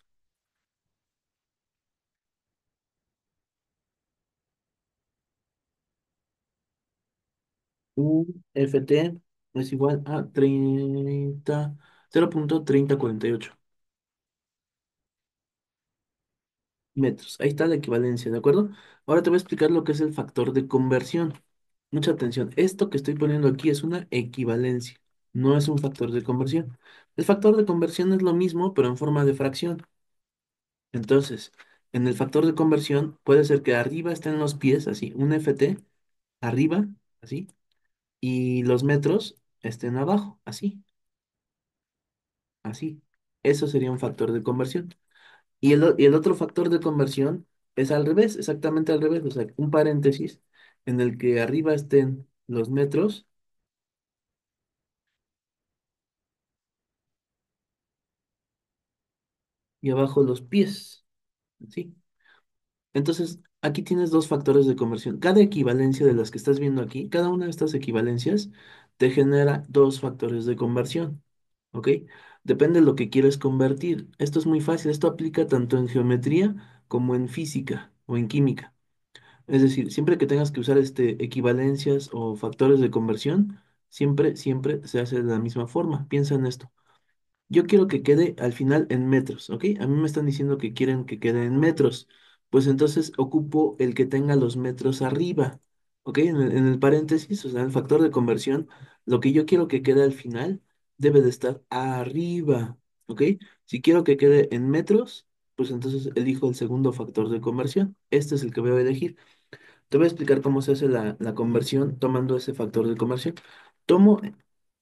UFT es igual a 0,3048 metros. Ahí está la equivalencia, ¿de acuerdo? Ahora te voy a explicar lo que es el factor de conversión. Mucha atención. Esto que estoy poniendo aquí es una equivalencia, no es un factor de conversión. El factor de conversión es lo mismo, pero en forma de fracción. Entonces, en el factor de conversión puede ser que arriba estén los pies, así, un FT, arriba, así, y los metros estén abajo, así. Así. Eso sería un factor de conversión. Y el otro factor de conversión es al revés, exactamente al revés. O sea, un paréntesis en el que arriba estén los metros y abajo los pies. ¿Sí? Entonces, aquí tienes dos factores de conversión. Cada equivalencia de las que estás viendo aquí, cada una de estas equivalencias te genera dos factores de conversión. ¿Ok? Depende de lo que quieres convertir. Esto es muy fácil. Esto aplica tanto en geometría como en física o en química. Es decir, siempre que tengas que usar equivalencias o factores de conversión, siempre se hace de la misma forma. Piensa en esto. Yo quiero que quede al final en metros, ¿ok? A mí me están diciendo que quieren que quede en metros. Pues entonces ocupo el que tenga los metros arriba, ¿ok? En el paréntesis, o sea, el factor de conversión, lo que yo quiero que quede al final debe de estar arriba, ¿ok? Si quiero que quede en metros, pues entonces elijo el segundo factor de conversión. Este es el que voy a elegir. Te voy a explicar cómo se hace la conversión tomando ese factor de conversión. Tomo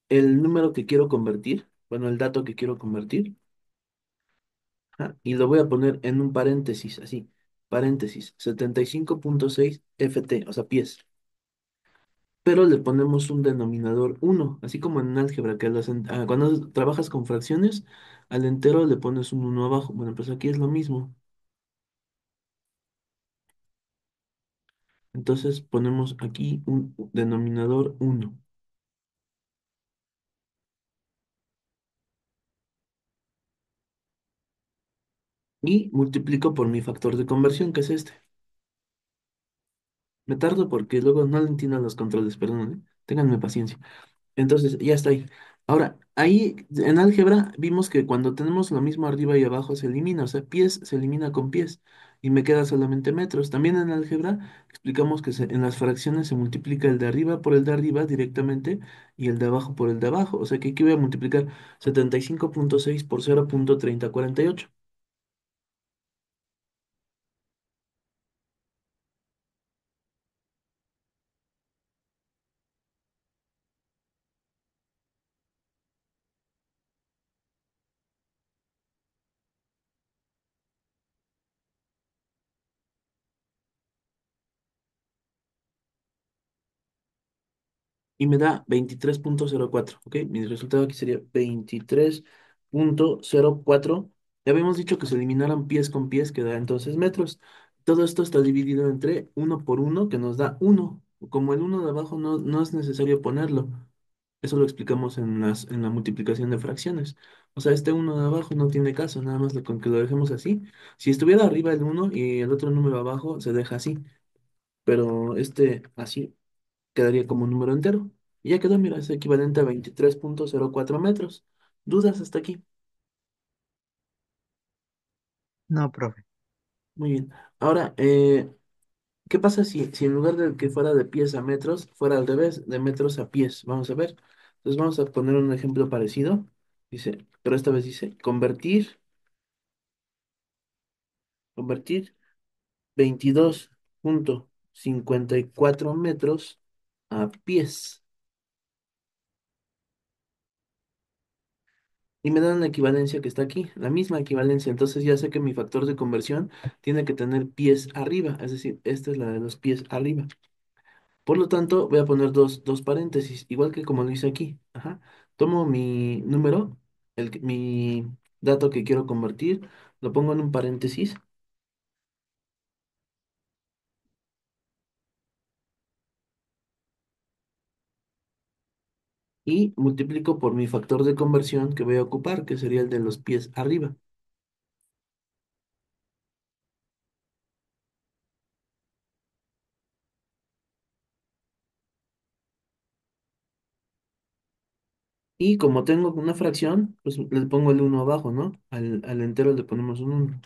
el número que quiero convertir, bueno, el dato que quiero convertir, y lo voy a poner en un paréntesis, así, paréntesis, 75,6 FT, o sea, pies. pero le ponemos un denominador uno, así como en álgebra, que cuando trabajas con fracciones, al entero le pones un uno abajo. Bueno, pues aquí es lo mismo. Entonces ponemos aquí un denominador uno y multiplico por mi factor de conversión, que es este. Me tardo porque luego no le entiendo los controles, perdón, ¿eh? Ténganme paciencia. Entonces, ya está ahí. Ahora, ahí en álgebra vimos que cuando tenemos lo mismo arriba y abajo se elimina, o sea, pies se elimina con pies y me queda solamente metros. También en álgebra explicamos que en las fracciones se multiplica el de arriba por el de arriba directamente y el de abajo por el de abajo. O sea que aquí voy a multiplicar 75,6 por 0,3048. Y me da 23,04, ¿ok? Mi resultado aquí sería 23,04. Ya habíamos dicho que se eliminaran pies con pies, que da entonces metros. Todo esto está dividido entre uno por uno, que nos da uno. Como el uno de abajo no es necesario ponerlo. Eso lo explicamos en la multiplicación de fracciones. O sea, este uno de abajo no tiene caso, nada más con que lo dejemos así. Si estuviera arriba el uno y el otro número abajo, se deja así. Pero este así quedaría como un número entero. Y ya quedó, mira, es equivalente a 23,04 metros. ¿Dudas hasta aquí? No, profe. Muy bien. Ahora, ¿qué pasa si en lugar de que fuera de pies a metros, fuera al revés, de metros a pies? Vamos a ver. Entonces vamos a poner un ejemplo parecido. Dice, pero esta vez dice, convertir 22,54 metros a pies. Y me dan la equivalencia que está aquí, la misma equivalencia. Entonces ya sé que mi factor de conversión tiene que tener pies arriba, es decir, esta es la de los pies arriba. Por lo tanto, voy a poner dos paréntesis, igual que como lo hice aquí. Ajá. Tomo mi número, mi dato que quiero convertir, lo pongo en un paréntesis y multiplico por mi factor de conversión que voy a ocupar, que sería el de los pies arriba. Y como tengo una fracción, pues le pongo el uno abajo, ¿no? Al entero le ponemos un uno.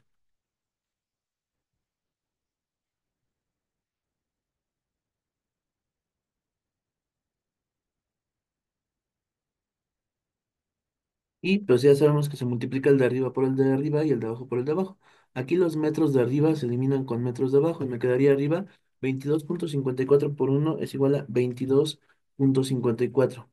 Y pues ya sabemos que se multiplica el de arriba por el de arriba y el de abajo por el de abajo. Aquí los metros de arriba se eliminan con metros de abajo y me quedaría arriba 22,54 por uno es igual a 22,54.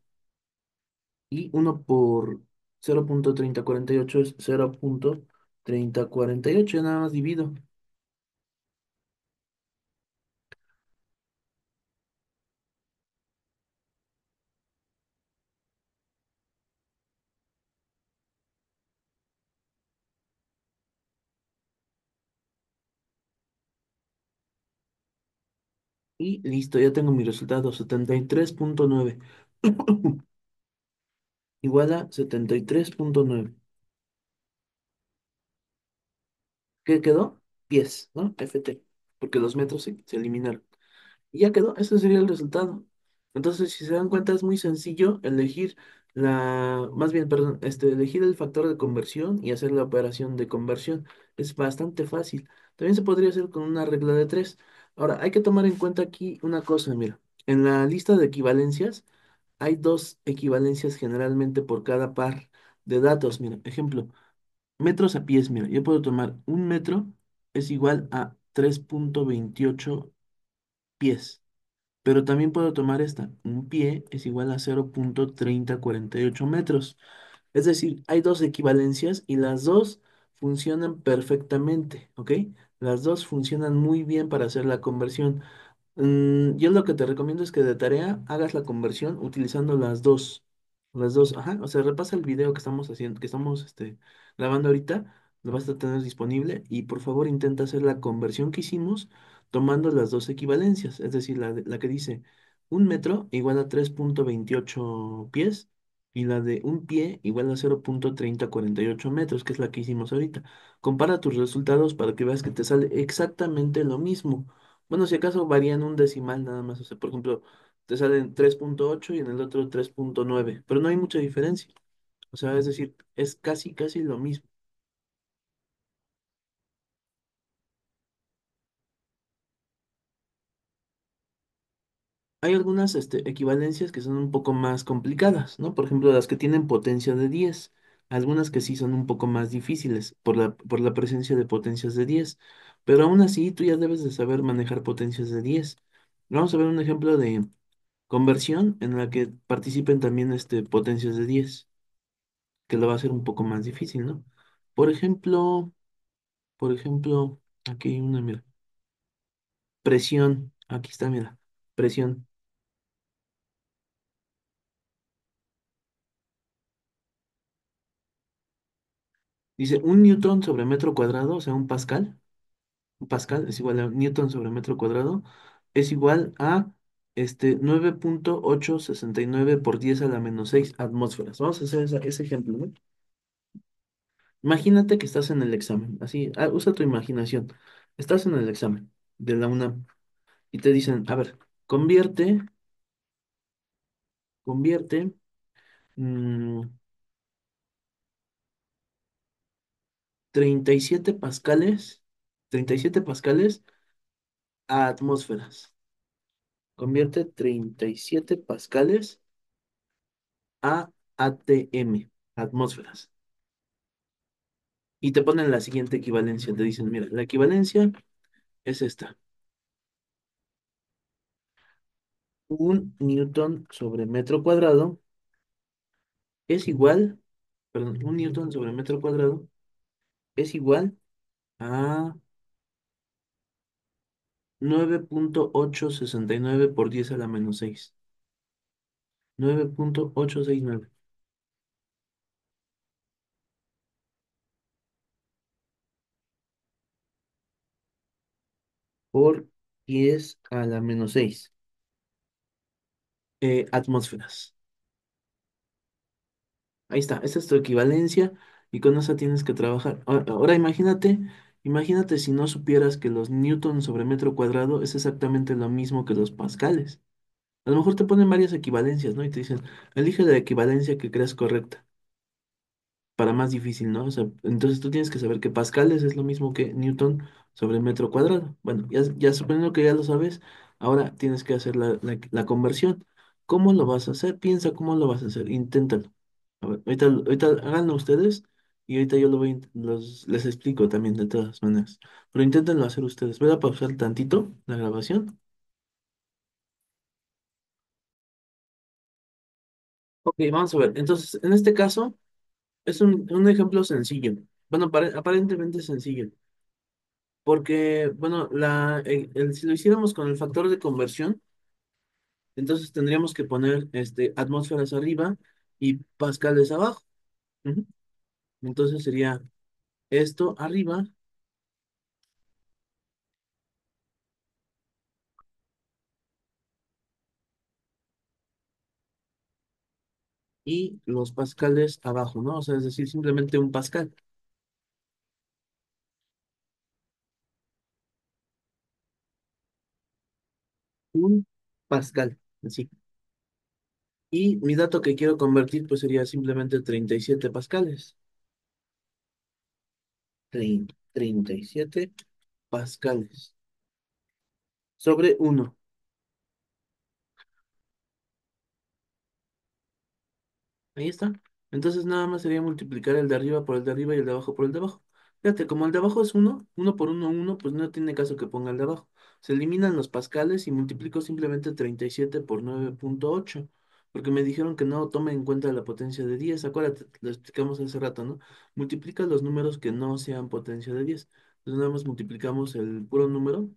Y uno por 0,3048 es 0,3048, ya nada más divido. Y listo, ya tengo mi resultado, 73,9. Igual a 73,9. ¿Qué quedó? Pies, ¿no? FT, porque los metros se eliminaron. Y ya quedó, ese sería el resultado. Entonces, si se dan cuenta, es muy sencillo elegir más bien, perdón, elegir el factor de conversión y hacer la operación de conversión. Es bastante fácil. También se podría hacer con una regla de tres. Ahora, hay que tomar en cuenta aquí una cosa, mira. En la lista de equivalencias hay dos equivalencias generalmente por cada par de datos. Mira, ejemplo, metros a pies, mira, yo puedo tomar un metro es igual a 3,28 pies. Pero también puedo tomar esta. Un pie es igual a 0,3048 metros. Es decir, hay dos equivalencias y las dos funcionan perfectamente, ¿ok? Las dos funcionan muy bien para hacer la conversión. Yo lo que te recomiendo es que de tarea hagas la conversión utilizando las dos. Las dos, ajá. O sea, repasa el video que estamos haciendo, que estamos grabando ahorita, lo vas a tener disponible y por favor intenta hacer la conversión que hicimos tomando las dos equivalencias. Es decir, la que dice un metro igual a 3,28 pies y la de un pie igual a 0,3048 metros, que es la que hicimos ahorita. Compara tus resultados para que veas que te sale exactamente lo mismo. Bueno, si acaso varían un decimal nada más. O sea, por ejemplo, te salen 3,8 y en el otro 3,9, pero no hay mucha diferencia. O sea, es decir, es casi, casi lo mismo. Hay algunas equivalencias que son un poco más complicadas, ¿no? Por ejemplo, las que tienen potencia de 10. Algunas que sí son un poco más difíciles por la presencia de potencias de 10. Pero aún así, tú ya debes de saber manejar potencias de 10. Vamos a ver un ejemplo de conversión en la que participen también potencias de 10, que lo va a hacer un poco más difícil, ¿no? Por ejemplo, por ejemplo, aquí hay una, mira, presión, aquí está, mira, presión. Dice, un newton sobre metro cuadrado, o sea, un pascal es igual a newton sobre metro cuadrado, es igual a 9,869 por 10 a la menos 6 atmósferas. Vamos a hacer ese ejemplo, ¿no? Imagínate que estás en el examen, así, usa tu imaginación. Estás en el examen de la UNAM y te dicen, a ver, convierte mm, 37 pascales, 37 pascales a atmósferas. Convierte 37 pascales a ATM, atmósferas. Y te ponen la siguiente equivalencia. Te dicen, mira, la equivalencia es esta. Un newton sobre metro cuadrado es igual, perdón, un newton sobre metro cuadrado es igual a 9,869 por 10 a la menos 6. 9,869 por 10 a la menos 6 atmósferas. Ahí está, esa es tu equivalencia y con esa tienes que trabajar. Ahora imagínate si no supieras que los newtons sobre metro cuadrado es exactamente lo mismo que los pascales. A lo mejor te ponen varias equivalencias, ¿no? Y te dicen, elige la equivalencia que creas correcta, para más difícil, ¿no? O sea, entonces tú tienes que saber que pascales es lo mismo que newton sobre metro cuadrado. Bueno, ya suponiendo que ya lo sabes, ahora tienes que hacer la conversión. ¿Cómo lo vas a hacer? Piensa cómo lo vas a hacer, inténtalo. A ver, ahorita háganlo ustedes y ahorita yo les explico también de todas maneras. Pero inténtenlo hacer ustedes. Voy a pausar tantito la grabación. Ok, vamos a ver. Entonces, en este caso, es un ejemplo sencillo. Bueno, aparentemente sencillo. Porque, bueno, si lo hiciéramos con el factor de conversión, entonces tendríamos que poner atmósferas arriba y pascales abajo. Ujú. Entonces sería esto arriba y los pascales abajo, ¿no? O sea, es decir, simplemente un pascal. Un pascal, así. Y mi dato que quiero convertir, pues sería simplemente 37 pascales. 37 pascales sobre uno. Ahí está. Entonces nada más sería multiplicar el de arriba por el de arriba y el de abajo por el de abajo. Fíjate, como el de abajo es uno por uno, pues no tiene caso que ponga el de abajo. Se eliminan los pascales y multiplico simplemente 37 por 9,8. Porque me dijeron que no tome en cuenta la potencia de 10. Acuérdate, lo explicamos hace rato, ¿no? Multiplica los números que no sean potencia de 10. Entonces nada más multiplicamos el puro número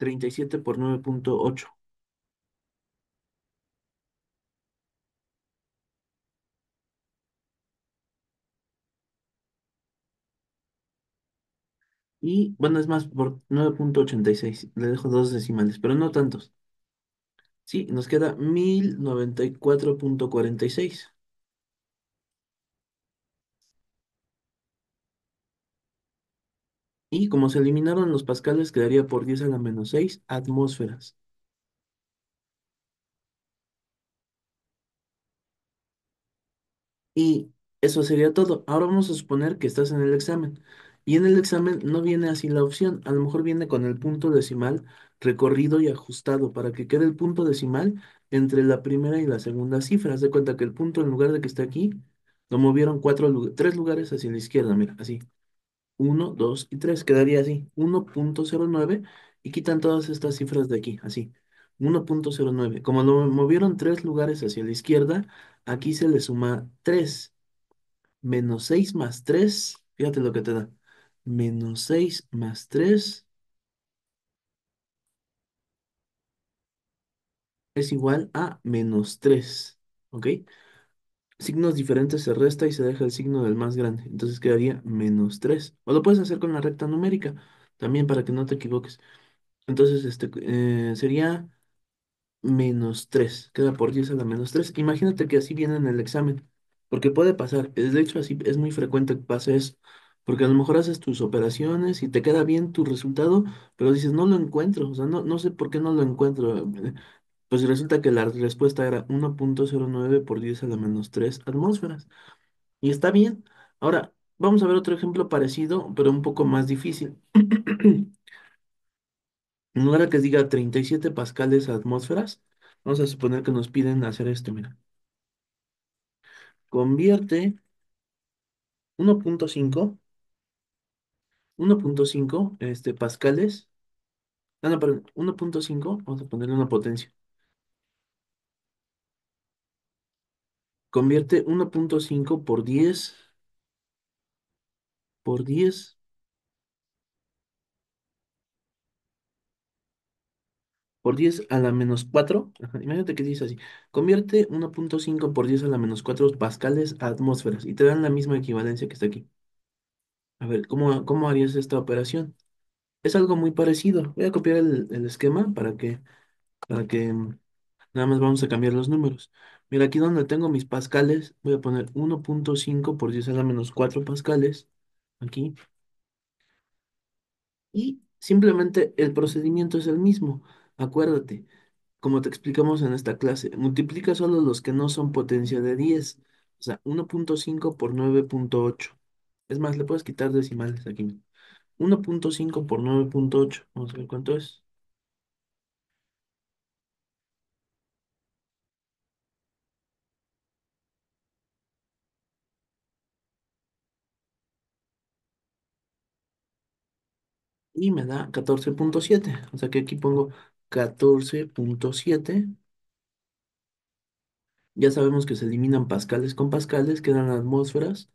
37 por 9.8. Y bueno, es más, por 9.86. Le dejo dos decimales, pero no tantos. Sí, nos queda 1094.46. Y como se eliminaron los pascales, quedaría por 10 a la menos 6 atmósferas. Y eso sería todo. Ahora vamos a suponer que estás en el examen. Y en el examen no viene así la opción. A lo mejor viene con el punto decimal recorrido y ajustado para que quede el punto decimal entre la primera y la segunda cifra. Haz de cuenta que el punto, en lugar de que esté aquí, lo movieron tres lugares hacia la izquierda. Mira, así. Uno, 2 y 3. Quedaría así. 1.09 y quitan todas estas cifras de aquí. Así. 1.09. Como lo movieron tres lugares hacia la izquierda, aquí se le suma 3. Menos 6 más 3, fíjate lo que te da. Menos 6 más 3 es igual a menos 3. ¿Ok? Signos diferentes se resta y se deja el signo del más grande. Entonces quedaría menos 3. O lo puedes hacer con la recta numérica, también para que no te equivoques. Entonces, sería menos 3 queda por 10 a la menos 3. Imagínate que así viene en el examen, porque puede pasar. De hecho, así es muy frecuente que pase eso, porque a lo mejor haces tus operaciones y te queda bien tu resultado, pero dices, no lo encuentro, o sea, no sé por qué no lo encuentro. Pues resulta que la respuesta era 1.09 por 10 a la menos 3 atmósferas. Y está bien. Ahora, vamos a ver otro ejemplo parecido, pero un poco más difícil. En lugar de que diga 37 pascales a atmósferas, vamos a suponer que nos piden hacer esto, mira. Convierte 1.5, 1.5 pascales. Ah, no, perdón, 1.5, vamos a ponerle una potencia. Convierte 1.5 por diez a la menos 4. Ajá, imagínate que dice así. Convierte 1.5 por 10 a la menos 4 pascales a atmósferas y te dan la misma equivalencia que está aquí. A ver, ¿cómo harías esta operación? Es algo muy parecido. Voy a copiar el esquema para que nada más vamos a cambiar los números. Mira, aquí donde tengo mis pascales, voy a poner 1.5 por 10 a la menos 4 pascales. Aquí. Y simplemente el procedimiento es el mismo. Acuérdate, como te explicamos en esta clase, multiplica solo los que no son potencia de 10. O sea, 1.5 por 9.8. Es más, le puedes quitar decimales aquí. 1.5 por 9.8. Vamos a ver cuánto es. Y me da 14.7. O sea que aquí pongo 14.7. Ya sabemos que se eliminan pascales con pascales, quedan atmósferas.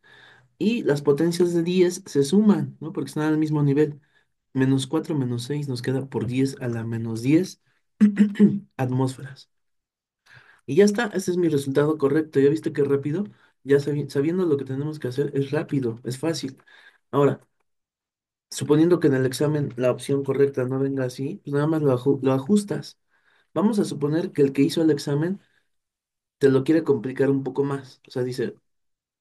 Y las potencias de 10 se suman, ¿no? Porque están al mismo nivel. Menos 4 menos 6 nos queda por 10 a la menos 10 atmósferas. Y ya está, ese es mi resultado correcto. ¿Ya viste qué rápido? Ya sabiendo lo que tenemos que hacer, es rápido, es fácil. Ahora, suponiendo que en el examen la opción correcta no venga así, pues nada más lo ajustas. Vamos a suponer que el que hizo el examen te lo quiere complicar un poco más. O sea, dice,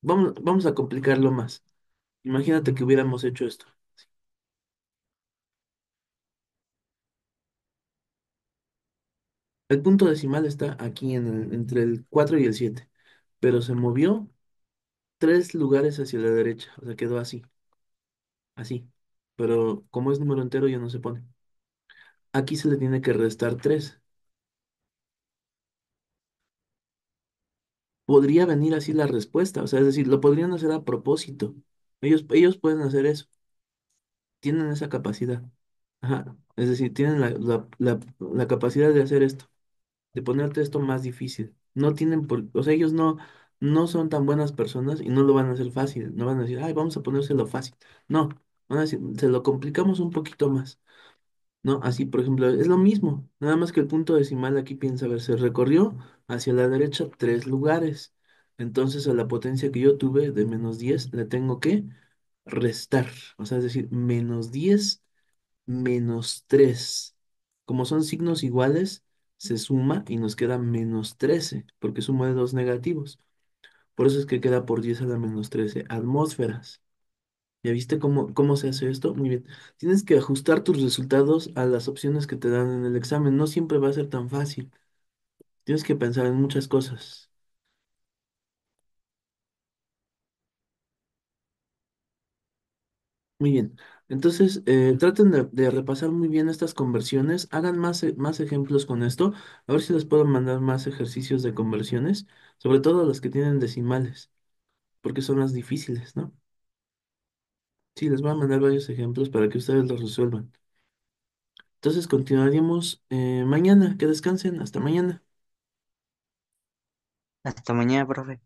vamos a complicarlo más. Imagínate que hubiéramos hecho esto. El punto decimal está aquí entre el 4 y el 7, pero se movió tres lugares hacia la derecha. O sea, quedó así, así. Pero como es número entero ya no se pone. Aquí se le tiene que restar 3. Podría venir así la respuesta. O sea, es decir, lo podrían hacer a propósito. Ellos pueden hacer eso. Tienen esa capacidad. Ajá. Es decir, tienen la capacidad de hacer esto, de ponerte esto más difícil. No tienen o sea, ellos no son tan buenas personas y no lo van a hacer fácil. No van a decir, ay, vamos a ponérselo fácil. No, van a decir, se lo complicamos un poquito más. ¿no? Así, por ejemplo, es lo mismo, nada más que el punto decimal aquí piensa, a ver, se recorrió hacia la derecha 3 lugares. Entonces a la potencia que yo tuve de -10 le tengo que restar, o sea, es decir, -10 -3. Como son signos iguales, se suma y nos queda -13, porque sumo de dos negativos. Por eso es que queda por 10 a la -13 atmósferas. ¿Ya viste cómo se hace esto? Muy bien. Tienes que ajustar tus resultados a las opciones que te dan en el examen. No siempre va a ser tan fácil. Tienes que pensar en muchas cosas. Muy bien. Entonces, traten de repasar muy bien estas conversiones. Hagan más ejemplos con esto. A ver si les puedo mandar más ejercicios de conversiones, sobre todo los que tienen decimales, porque son las difíciles, ¿no? Sí, les voy a mandar varios ejemplos para que ustedes los resuelvan. Entonces, continuaríamos mañana. Que descansen. Hasta mañana. Hasta mañana, profe.